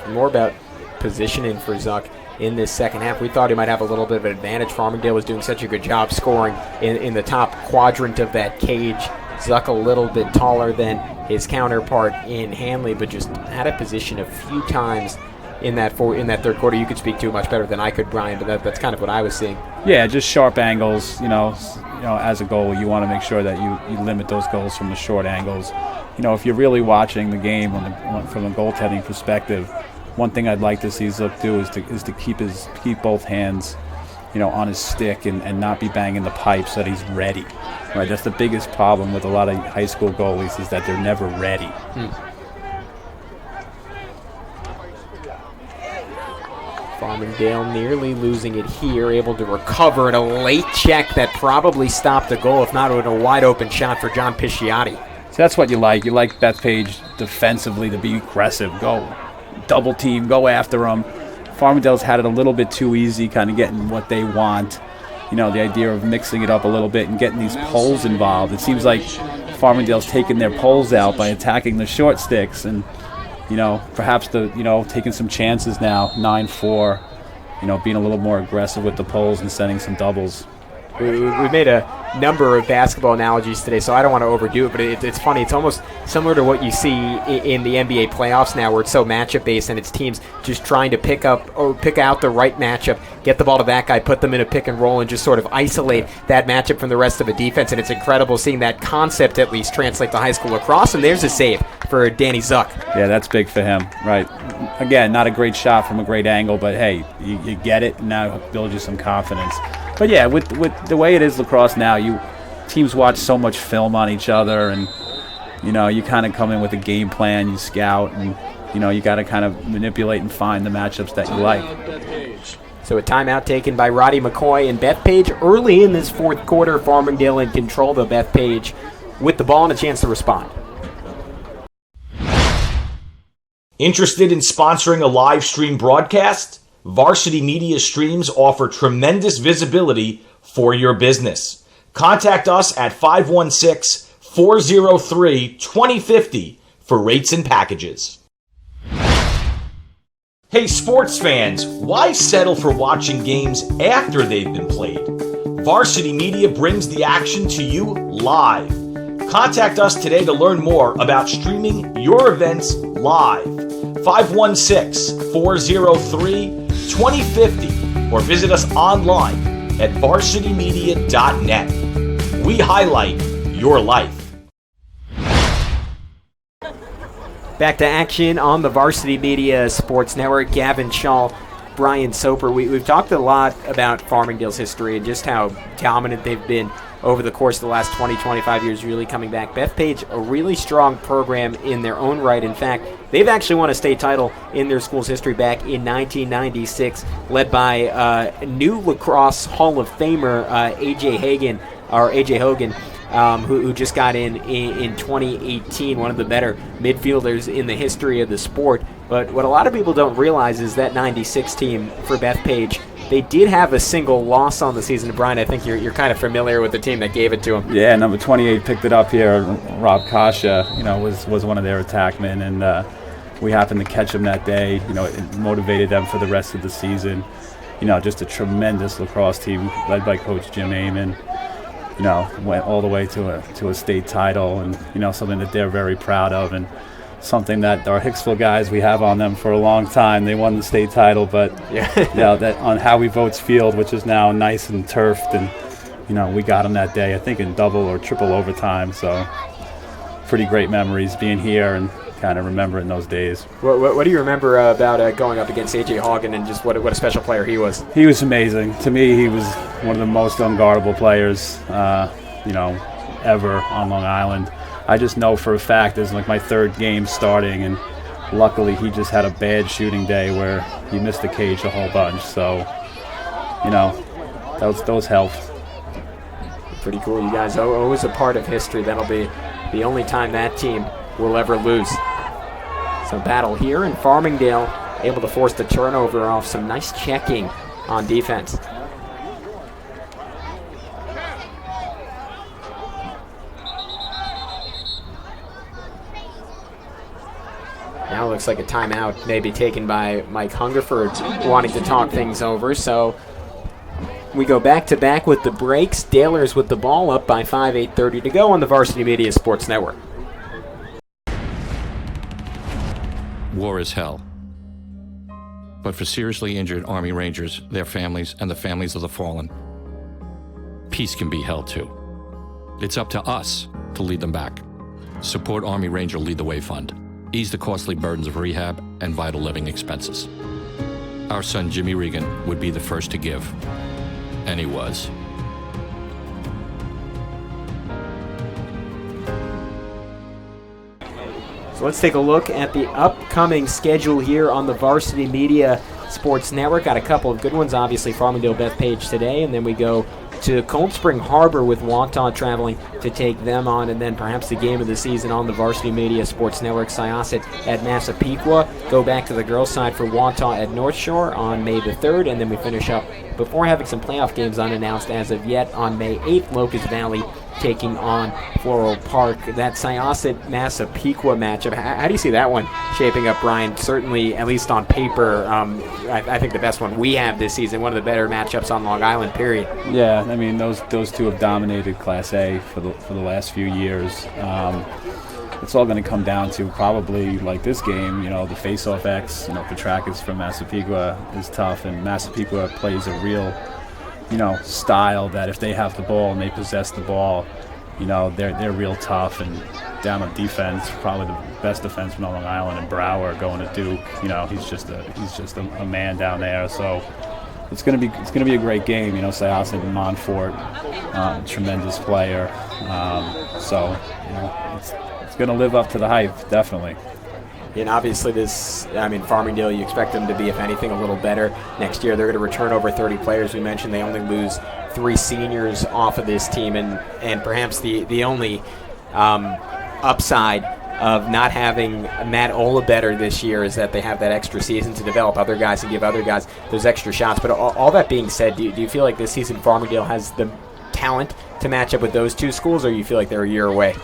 More about positioning for Zuck in this second half. We thought he might have a little bit of an advantage. Farmingdale was doing such a good job scoring in the top quadrant of that cage. Zuck a little bit taller than his counterpart in Hanley, but just had a position a few times in that third quarter. You could speak to it much better than I could, Brian, but that's kind of what I was seeing. Yeah, just sharp angles. As a goalie, you want to make sure that you limit those goals from the short angles. If you're really watching the game from a goaltending perspective, one thing I'd like to see Zook do is to keep both hands, on his stick and not be banging the pipe so that he's ready. Right, that's the biggest problem with a lot of high school goalies, is that they're never ready. Farmingdale nearly losing it here, able to recover in a late check that probably stopped the goal, if not with a wide open shot for John Pisciotti. So that's what you like. You like Bethpage defensively to be aggressive, go double team, go after them. Farmingdale's had it a little bit too easy, kind of getting what they want. The idea of mixing it up a little bit and getting these poles involved. It seems like Farmingdale's taking their poles out by attacking the short sticks, and perhaps taking some chances now, 9-4, being a little more aggressive with the poles and sending some doubles. We made a number of basketball analogies today, so I don't want to overdo it, but it's funny. It's almost similar to what you see in the NBA playoffs now, where it's so matchup-based and it's teams just trying to pick out the right matchup, get the ball to that guy, put them in a pick and roll, and just sort of isolate that matchup from the rest of a defense. And it's incredible seeing that concept at least translate to high school lacrosse, and there's a save for Danny Zook. Yeah, that's big for him, right? Again, not a great shot from a great angle, but hey, you get it, and now it builds you some confidence. But yeah, with the way it is lacrosse now, teams watch so much film on each other, and you kind of come in with a game plan, you scout, and you got to kind of manipulate and find the matchups that you like. So a timeout taken by Roddy McCoy and Bethpage early in this fourth quarter. Farmingdale in control, though Bethpage with the ball and a chance to respond. Interested in sponsoring a live stream broadcast? Varsity Media Streams offer tremendous visibility for your business. Contact us at 516-403-2050 for rates and packages. Hey sports fans, why settle for watching games after they've been played? Varsity Media brings the action to you live. Contact us today to learn more about streaming your events live. 516-403-2050 or visit us online at varsitymedia.net. We highlight your life. Back to action on the Varsity Media Sports Network. Gavin Shaw, Brian Soper. We've talked a lot about Farmingdale's history and just how dominant they've been over the course of the last 20-25 years, really coming back. Bethpage, a really strong program in their own right. In fact, they've actually won a state title in their school's history back in 1996, led by new lacrosse Hall of Famer AJ Hogan, who just got in 2018, one of the better midfielders in the history of the sport. But what a lot of people don't realize is that 96 team for Bethpage, they did have a single loss on the season. Brian, I think you're kind of familiar with the team that gave it to them. Yeah, number 28 picked it up here. Rob Kasha, was one of their attackmen, and we happened to catch him that day. It motivated them for the rest of the season. Just a tremendous lacrosse team led by Coach Jim Amon. Went all the way to a state title, and something that they're very proud of, and something that our Hicksville guys, we have on them for a long time. They won the state title, but that on Howie Votes Field, which is now nice and turfed, and we got them that day, I think in double or triple overtime. So pretty great memories being here and kind of remembering those days. What do you remember about going up against AJ Hogan, and just what a special player he was? He was amazing. To me, he was one of the most unguardable players ever on Long Island. I just know for a fact it's like my third game starting, and luckily he just had a bad shooting day where he missed the cage a whole bunch. So, those helped. Pretty cool. You guys are always a part of history. That'll be the only time that team will ever lose. So battle here, and Farmingdale able to force the turnover off some nice checking on defense. Now it looks like a timeout may be taken by Mike Hungerford, wanting to talk things over. So we go back-to-back with the breaks. Dalers with the ball up by 5, 8:30 to go on the Varsity Media Sports Network. War is hell. But for seriously injured Army Rangers, their families, and the families of the fallen, peace can be held too. It's up to us to lead them back. Support Army Ranger Lead the Way Fund. Ease the costly burdens of rehab and vital living expenses. Our son Jimmy Regan would be the first to give, and he was. So let's take a look at the upcoming schedule here on the Varsity Media Sports Network. Got a couple of good ones, obviously Farmingdale Bethpage today, and then we go to Cold Spring Harbor with Wantagh traveling to take them on, and then perhaps the game of the season on the Varsity Media Sports Network, Syosset at Massapequa. Go back to the girls' side for Wantagh at North Shore on May the 3rd, and then we finish up before having some playoff games unannounced as of yet on May 8th, Locust Valley taking on Floral Park. That Syosset-Massapequa matchup, how do you see that one shaping up, Brian? Certainly, at least on paper, I think the best one we have this season, one of the better matchups on Long Island, period. Yeah, I mean, those two have dominated Class A for the last few years. It's all going to come down to probably, like this game, the face-off X, Petrakis from Massapequa is tough, and Massapequa plays a real style that if they have the ball and they possess the ball, they're real tough. And down on defense, probably the best defenseman on Long Island, and Brower going to Duke. He's just a man down there. So it's gonna be a great game. Syosset and Montfort, tremendous player. So it's gonna live up to the hype, definitely. And obviously Farmingdale, you expect them to be, if anything, a little better next year. They're going to return over 30 players. We mentioned they only lose 3 seniors off of this team, and perhaps the only upside of not having Matt Olabetter this year is that they have that extra season to develop other guys and give other guys those extra shots. But all that being said, do you feel like this season Farmingdale has the talent to match up with those two schools, or you feel like they're a year away?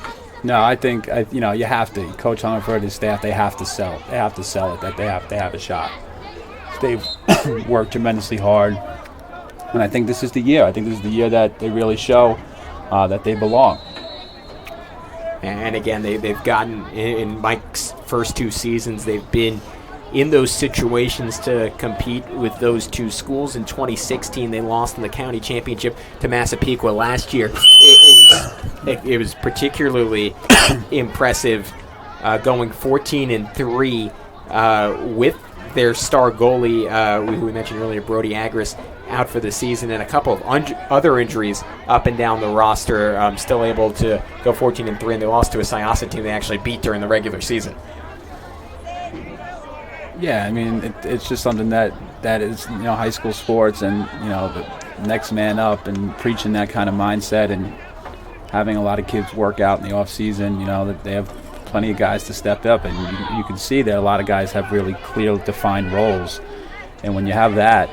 No, I think you have to. Coach Hungerford and his staff, they have to sell. They have to sell it that they have a shot. They've worked tremendously hard, and I think this is the year. I think this is the year that they really show that they belong. And again, they've gotten, in Mike's first 2 seasons, they've been in those situations to compete with those two schools. In 2016, they lost in the county championship to Massapequa. Last year, it was particularly impressive, going 14-3 with their star goalie, who we mentioned earlier, Brody Agris, out for the season, and a couple of other injuries up and down the roster. Still able to go 14-3, and they lost to a Syosset team they actually beat during the regular season. Yeah, I mean, it's just something that is, high school sports, and, the next man up, and preaching that kind of mindset, and having a lot of kids work out in the off season, that they have plenty of guys to step up, and you can see that a lot of guys have really clear, defined roles, and when you have that,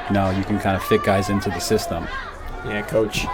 you can kind of fit guys into the system. Yeah, Coach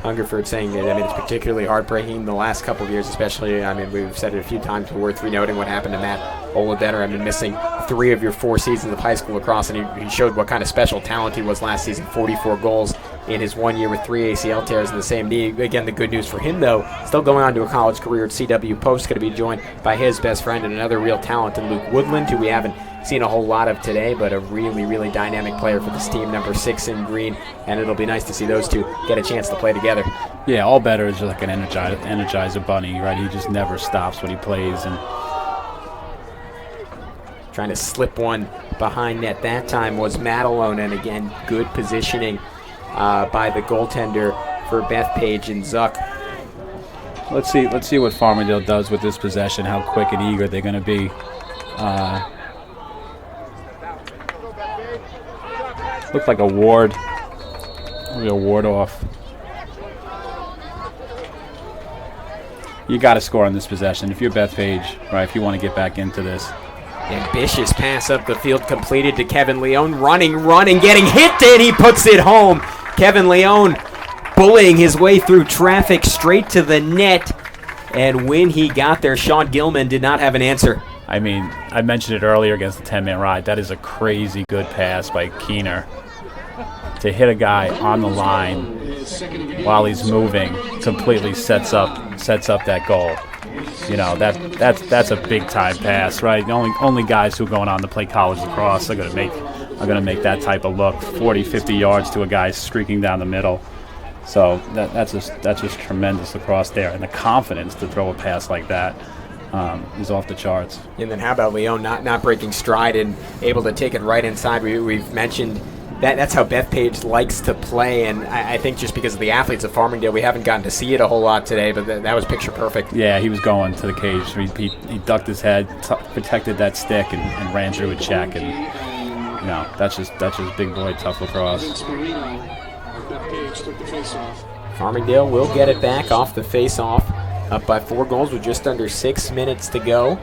Hungerford saying that, it's particularly heartbreaking the last couple of years, especially, we've said it a few times, but worth renoting what happened to Matt Olabetter. Missing 3 of your 4 seasons of high school lacrosse, and he showed what kind of special talent he was last season. 44 goals in his 1 year with 3 ACL tears in the same knee. Again, the good news for him, though, still going on to a college career at CW Post, going to be joined by his best friend and another real talent in Luke Woodland, who we haven't seen a whole lot of today, but a really, really dynamic player for this team, number 6 in green, and it'll be nice to see those two get a chance to play together. Yeah, Allbetter is like an energizer bunny, right? He just never stops when he plays, and trying to slip one behind net that time was Matalone, and again, good positioning by the goaltender for Bethpage and Zuck. Let's see what Farmingdale does with this possession, how quick and eager they're going to be. Looked like a ward, real ward off. You got to score on this possession if you're Bethpage, right? If you want to get back into this. Ambitious pass up the field completed to Kevin Leone, running, getting hit, and he puts it home. Kevin Leone bullying his way through traffic straight to the net, and when he got there, Sean Gilman did not have an answer. I mentioned it earlier against the 10-man ride. That is a crazy good pass by Keener to hit a guy on the line while he's moving. Completely sets up that goal. that's a big time pass, right? Only guys who are going on to play college lacrosse are going to make that type of look, 40, 50 yards to a guy streaking down the middle. So that's just tremendous lacrosse there, and the confidence to throw a pass like that is off the charts. And then how about Leon not breaking stride and able to take it right inside? We've mentioned that's how Bethpage likes to play, and I think just because of the athletes of Farmingdale, we haven't gotten to see it a whole lot today, but that was picture perfect. Yeah, he was going to the cage. He ducked his head, protected that stick, and ran through a check, and that's just big boy tough lacrosse. Farmingdale will get it back off the face-off, up by 4 goals with just under 6 minutes to go.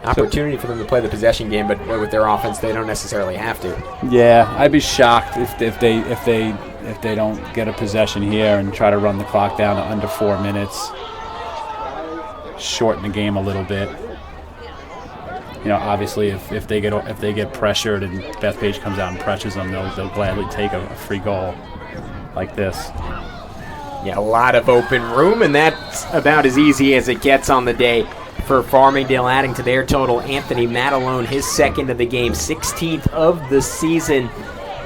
Opportunity for them to play the possession game, but with their offense, they don't necessarily have to. Yeah, I'd be shocked if they don't get a possession here and try to run the clock down to under 4 minutes, shorten the game a little bit. Obviously, if they get pressured and Bethpage comes out and pressures them, they'll gladly take a free goal like this. Yeah, a lot of open room, and that's about as easy as it gets on the day for Farmingdale, adding to their total. Anthony Matalone, his second of the game, 16th of the season,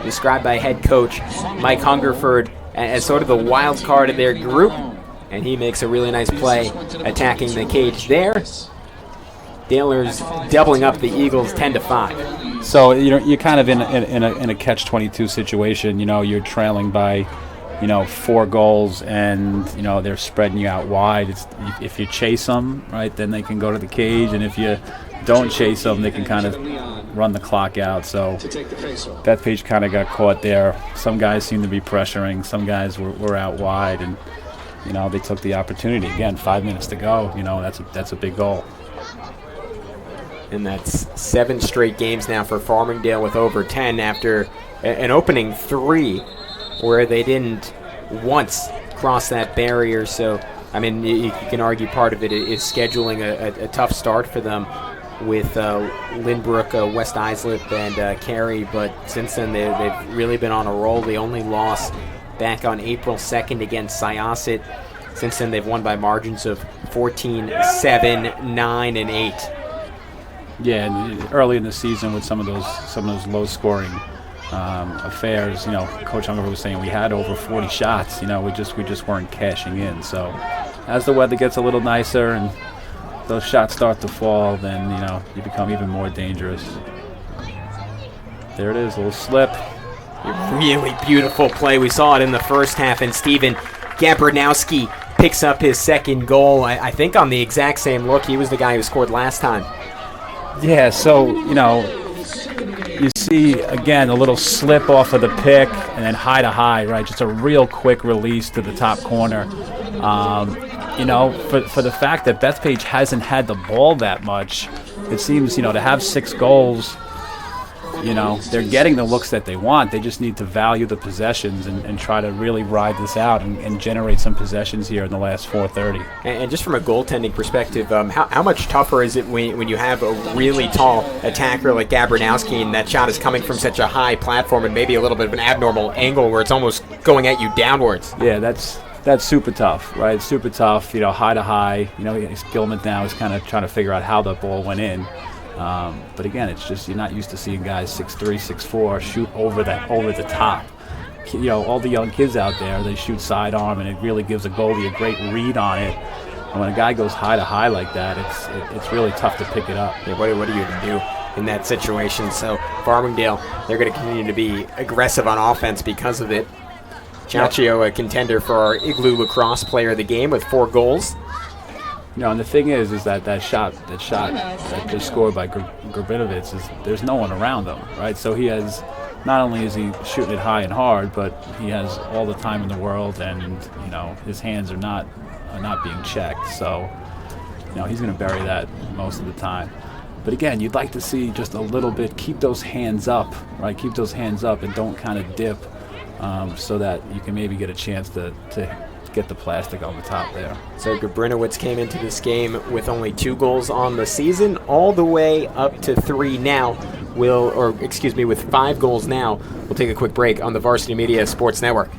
described by head coach Mike Hungerford as sort of the wild card of their group, and he makes a really nice play attacking the cage there. Dailers doubling up the Eagles 10-5. So you're kind of in a catch-22 situation. You're trailing by 4 goals, and they're spreading you out wide. If you chase them, right, then they can go to the cage, and if you don't chase them, they can kind of run the clock out. So Bethpage kind of got caught there. Some guys seem to be pressuring. Some guys were out wide, and they took the opportunity. Again, 5 minutes to go. That's a big goal. And that's 7 straight games now for Farmingdale with over 10 after an opening 3 where they didn't once cross that barrier. So, you can argue part of it is scheduling a tough start for them with Lynbrook, West Islip, and Cary. But since then, they've really been on a roll. The only loss back on April 2nd against Syosset. Since then, they've won by margins of 14-7, 9, and 8. Yeah, and early in the season with some of those low-scoring affairs, Coach Hungerford was saying we had over 40 shots. We just weren't cashing in. So as the weather gets a little nicer and those shots start to fall, then you become even more dangerous. There it is, a little slip. A really beautiful play. We saw it in the first half, and Steven Gabronowski picks up his second goal. I think on the exact same look. He was the guy who scored last time. Yeah, so, you see, again, a little slip off of the pick and then high to high, right? Just a real quick release to the top corner. For the fact that Bethpage hasn't had the ball that much, it seems, to have 6 goals, they're getting the looks that they want. They just need to value the possessions and try to really ride this out and generate some possessions here in the last 4:30. And just from a goaltending perspective, how much tougher is it when you have a really tall attacker like Gabronowski and that shot is coming from such a high platform and maybe a little bit of an abnormal angle where it's almost going at you downwards? Yeah, that's super tough, right? It's super tough, high to high. Gilman now is kind of trying to figure out how the ball went in. But again, it's just you're not used to seeing guys 6'3", 6'4" shoot over the top. All the young kids out there, they shoot sidearm, and it really gives a goalie a great read on it. And when a guy goes high to high like that, it's really tough to pick it up. Yeah, what are you going to do in that situation? So Farmingdale, they're going to continue to be aggressive on offense because of it. Ciaccio, a contender for our Igloo Lacrosse Player of the Game with 4 goals. And the thing is that shot that just scored by Grbinovitz there's no one around him, right? So he has, not only is he shooting it high and hard, but he has all the time in the world, and his hands are not being checked. So he's going to bury that most of the time. But again, you'd like to see just a little bit, keep those hands up, right? Keep those hands up and don't kind of dip, so that you can maybe get a chance to get the plastic on the top there. So Gabrinowitz came into this game with only 2 goals on the season, all the way up to 3 now. With 5 goals now. We'll take a quick break on the Varsity Media Sports Network.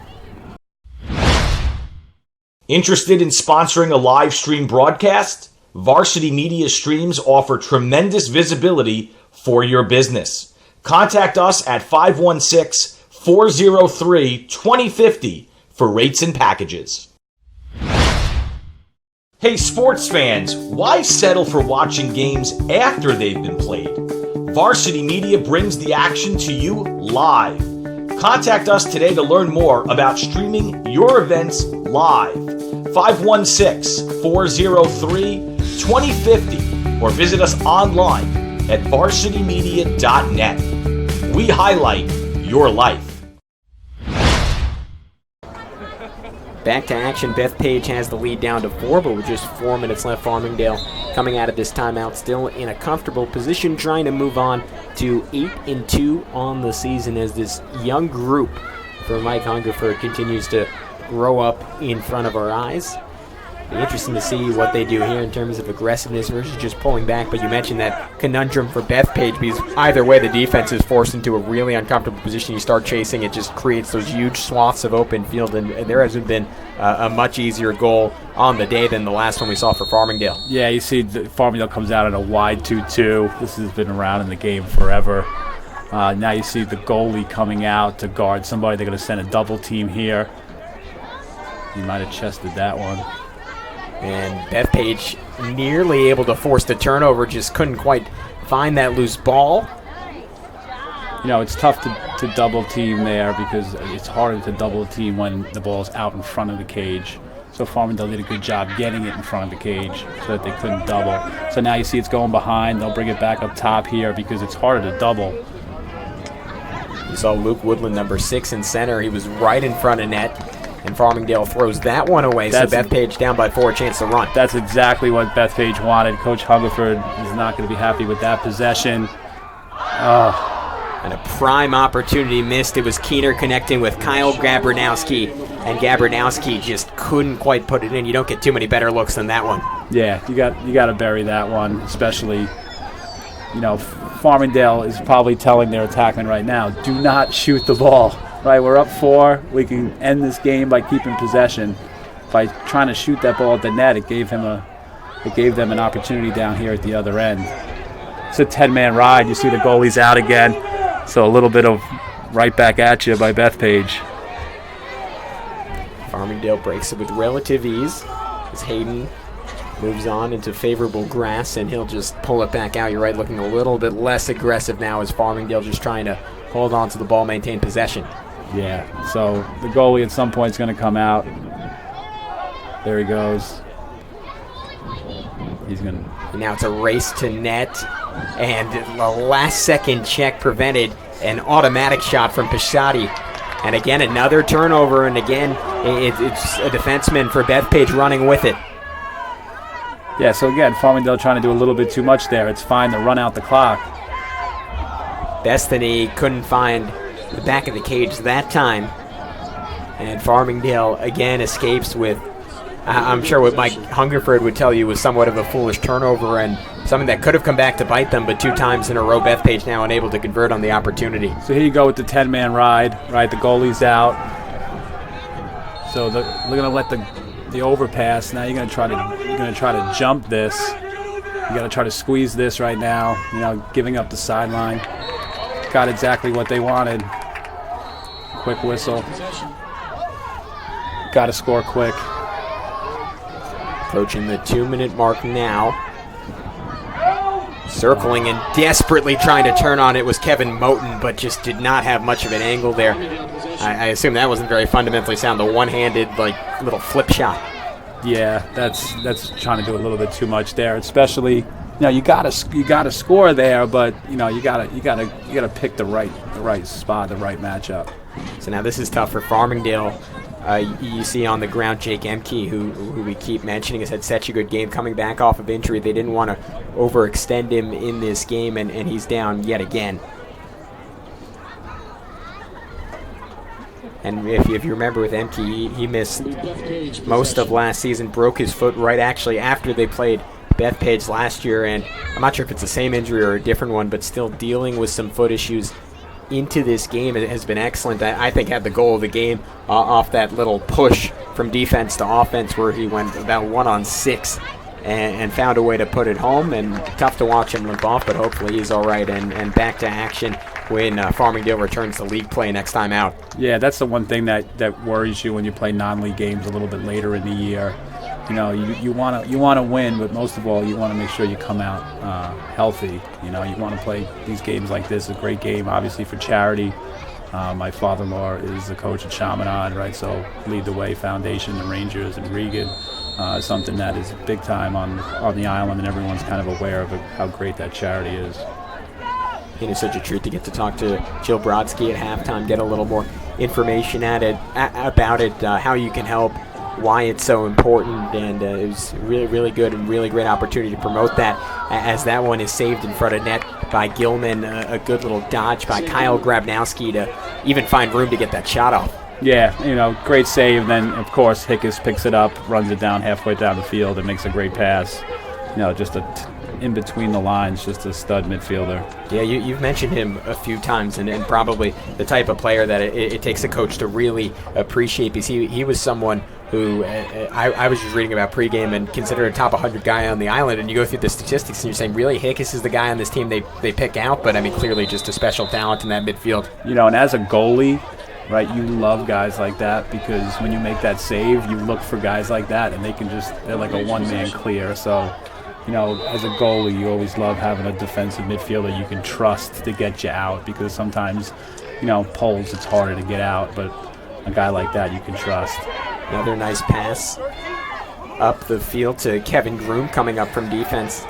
Interested in sponsoring a live stream broadcast? Varsity Media streams offer tremendous visibility for your business. Contact us at 516-403-2050 for rates and packages. Hey sports fans, why settle for watching games after they've been played? Varsity Media brings the action to you live. Contact us today to learn more about streaming your events live. 516-403-2050 or visit us online at varsitymedia.net. We highlight your life. Back to action. Bethpage has the lead down to 4, but with just 4 minutes left, Farmingdale coming out of this timeout still in a comfortable position, trying to move on to 8-2 on the season as this young group for Mike Hungerford continues to grow up in front of our eyes. Be interesting to see what they do here in terms of aggressiveness versus just pulling back. But you mentioned that conundrum for Bethpage, because either way the defense is forced into a really uncomfortable position. You start chasing, it just creates those huge swaths of open field, and there hasn't been a much easier goal on the day than the last one we saw for Farmingdale. Yeah, you see Farmingdale comes out at a wide 2-2. This has been around in the game forever. Now you see the goalie coming out to guard somebody. They're going to send a double team here. He might have chested that one. And Bethpage nearly able to force the turnover, just couldn't quite find that loose ball. You know, it's tough to double team there because it's harder to double team when the ball's out in front of the cage. So Farmingdale did a good job getting it in front of the cage so that they couldn't double. So now you see it's going behind. They'll bring it back up top here because it's harder to double. You saw Luke Woodland, number 6 in center. He was right in front of net. And Farmingdale throws that one away, so Bethpage down by 4, chance to run. That's exactly what Bethpage wanted. Coach Hungerford is not going to be happy with that possession. And a prime opportunity missed. It was Keener connecting with Kyle Gabronowski, and Gabronowski just couldn't quite put it in. You don't get too many better looks than that one. Yeah, you got to bury that one, especially, you know, Farmingdale is probably telling their attackmen right now, do not shoot the ball. Right, we're up 4. We can end this game by keeping possession. By trying to shoot that ball at the net, it gave them an opportunity down here at the other end. It's a 10-man ride. You see the goalie's out again, so a little bit of right back at you by Bethpage. Farmingdale breaks it with relative ease as Hayden moves on into favorable grass, and he'll just pull it back out. You're right, looking a little bit less aggressive now as Farmingdale just trying to hold on to the ball, maintain possession. Yeah, so the goalie at some point is going to come out. There he goes. He's going to... Now it's a race to net, and the last-second check prevented an automatic shot from Pisciotti. And again, another turnover, and again, it's a defenseman for Bethpage running with it. Yeah, so again, Farmingdale trying to do a little bit too much there. It's fine to run out the clock. Destiny couldn't find the back of the cage that time. And Farmingdale again escapes with, I'm sure what Mike Hungerford would tell you was somewhat of a foolish turnover and something that could have come back to bite them, but 2 times in a row, Bethpage now unable to convert on the opportunity. So here you go with the 10-man ride, right? The goalie's out. So they're going to let the overpass. Now you're going to try to jump this. You got to try to squeeze this right now. You know, giving up the sideline. Got exactly what they wanted. Quick whistle. Got to score quick. Approaching the 2-minute mark now. Circling and desperately trying to turn on it was Kevin Moten, but just did not have much of an angle there. I assume that wasn't very fundamentally sound. The one-handed, little flip shot. Yeah, that's trying to do a little bit too much there, especially. You know, you gotta score there, but you know you gotta pick the right spot, the right matchup. So now this is tough for Farmingdale. You see on the ground Jake Emke, who we keep mentioning, has had such a good game coming back off of injury. They didn't want to overextend him in this game, and he's down yet again. And if you remember with Emke, he missed most of last season, broke his foot right actually after they played Bethpage last year, and I'm not sure if it's the same injury or a different one, but still dealing with some foot issues into this game. It has been excellent. I think had the goal of the game off that little push from defense to offense, where he went about 1-on-6 and found a way to put it home. And tough to watch him limp off, but hopefully he's all right and back to action when Farmingdale returns to league play next time out. Yeah, that's the one thing that worries you when you play non-league games a little bit later in the year. You know, you want to win, but most of all, you want to make sure you come out healthy. You know, you want to play these games like this. A great game, obviously, for charity. My father-in-law is the coach at Chaminade, right? So Lead the Way Foundation, the Rangers, and Regan. Something that is big time on the island, and everyone's kind of aware of how great that charity is. It is such a treat to get to talk to Jill Brodsky at halftime, get a little more information about it, how you can help, why it's so important, and it was really, really good and really great opportunity to promote that, as that one is saved in front of net by Gilman, a good little dodge by Kyle Grabnowski to even find room to get that shot off. Yeah, you know, great save. Then, of course, Hickes picks it up, runs it down halfway down the field, and makes a great pass. You know, just in between the lines, just a stud midfielder. Yeah, you've mentioned him a few times, and probably the type of player that it takes a coach to really appreciate, because he was someone who I was just reading about pregame and considered a top 100 guy on the island, and you go through the statistics and you're saying, really, Hickes is the guy on this team they pick out, but I mean, clearly just a special talent in that midfield. You know, and as a goalie, right, you love guys like that, because when you make that save, you look for guys like that, and they're like a one-man clear. So, you know, as a goalie, you always love having a defensive midfielder you can trust to get you out, because sometimes, you know, poles, it's harder to get out, but a guy like that you can trust. Another nice pass up the field to Kevin Groom coming up from defense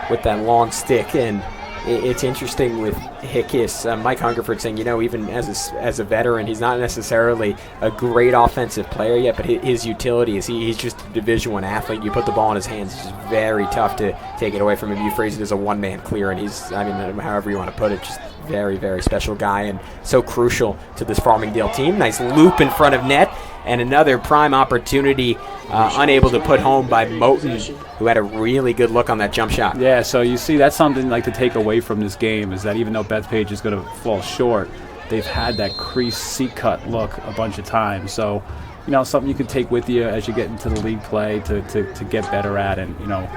with that long stick. And it's interesting with Hickes, Mike Hungerford saying, you know, even as a veteran, he's not necessarily a great offensive player yet, but his utility is he's just a Division I athlete. You put the ball in his hands, it's just very tough to take it away from him. You phrase it as a one-man clear, and he's, I mean, however you want to put it, just very, very special guy and so crucial to this Farmingdale team. Nice loop in front of net, and another prime opportunity unable to put home by Moten, who had a really good look on that jump shot. Yeah, so you see, that's something like to take away from this game, is that even though Bethpage is going to fall short, they've had that crease seat cut look a bunch of times. So, you know, something you can take with you as you get into the league play to get better at, and, you know,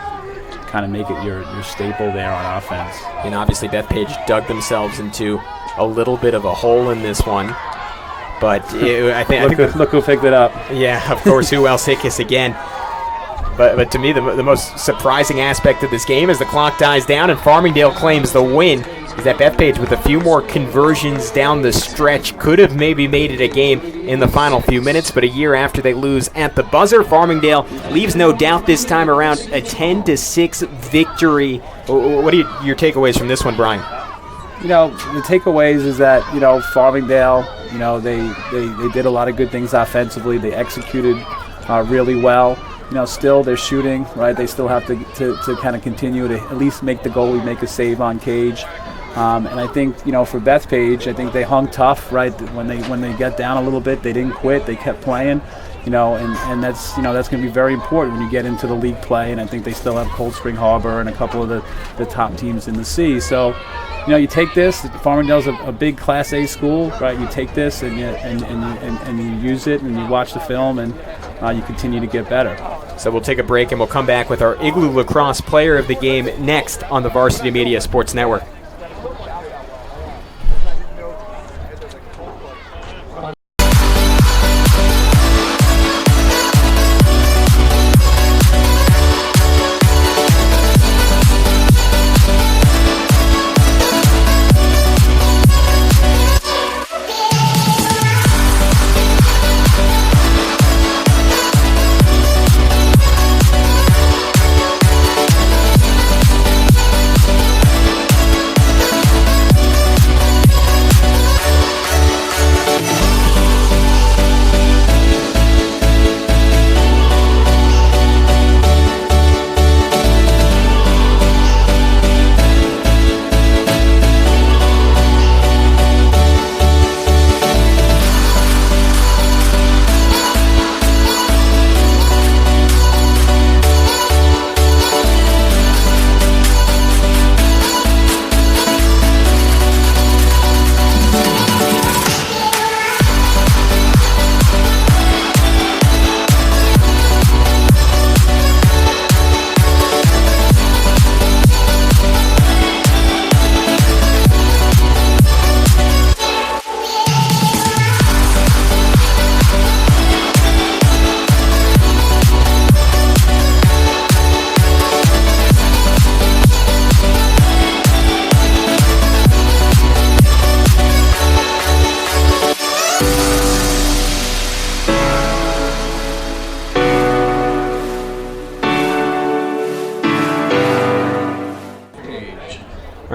kind of make it your staple there on offense. And obviously Bethpage dug themselves into a little bit of a hole in this one. But I think look who picked it up. Yeah, of course, who else? Hickes again. But to me, the most surprising aspect of this game, as the clock dies down and Farmingdale claims the win, is that Bethpage, with a few more conversions down the stretch, could have maybe made it a game in the final few minutes. But a year after they lose at the buzzer, Farmingdale leaves no doubt this time around a 10-6 victory. What are your takeaways from this one, Brian? You know, the takeaways is that, you know, Farmingdale, you know, they did a lot of good things offensively. They executed really well. You know, still they're shooting, right? They still have to kind of continue to at least make the goalie make a save on cage. And I think, you know, for Bethpage, I think they hung tough, right? When they got down a little bit, they didn't quit. They kept playing, you know, and that's, you know, that's going to be very important when you get into the league play. And I think they still have Cold Spring Harbor and a couple of the top teams in the C. So, you know, you take this. Farmingdale's a big Class A school, right? You take this and you use it, and you watch the film, and you continue to get better. So we'll take a break, and we'll come back with our Igloo Lacrosse Player of the Game next on the Varsity Media Sports Network.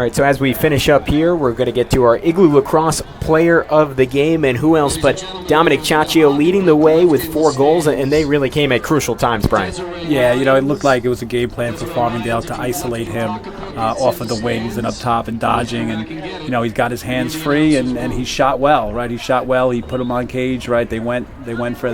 right, so as we finish up here, we're going to get to our Igloo Lacrosse Player of the Game, and who else but Dominic Ciaccio leading the way with 4 goals, and they really came at crucial times, Brian. Yeah, it looked like it was a game plan for Farmingdale to isolate him off of the wings and up top and dodging, and he's got his hands free, and he shot well, right? He shot well. He put him on cage, right? They went for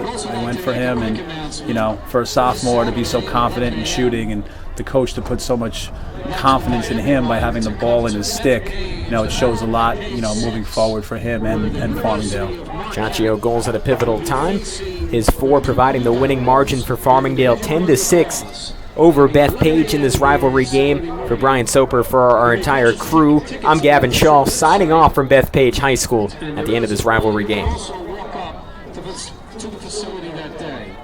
him, and for a sophomore to be so confident in shooting, and the coach to put so much confidence in him by having the ball in his stick, it shows a lot, moving forward for him and Farmingdale. Ciaccio goals at a pivotal time. His 4 providing the winning margin for Farmingdale, 10-6 over Bethpage in this rivalry game. For Brian Soper, for our entire crew, I'm Gavin Shaw, signing off from Bethpage High School at the end of this rivalry game. To the facility that day.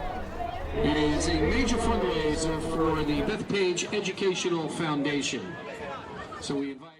It is a major fundraiser for the Bethpage Educational Foundation. So we invite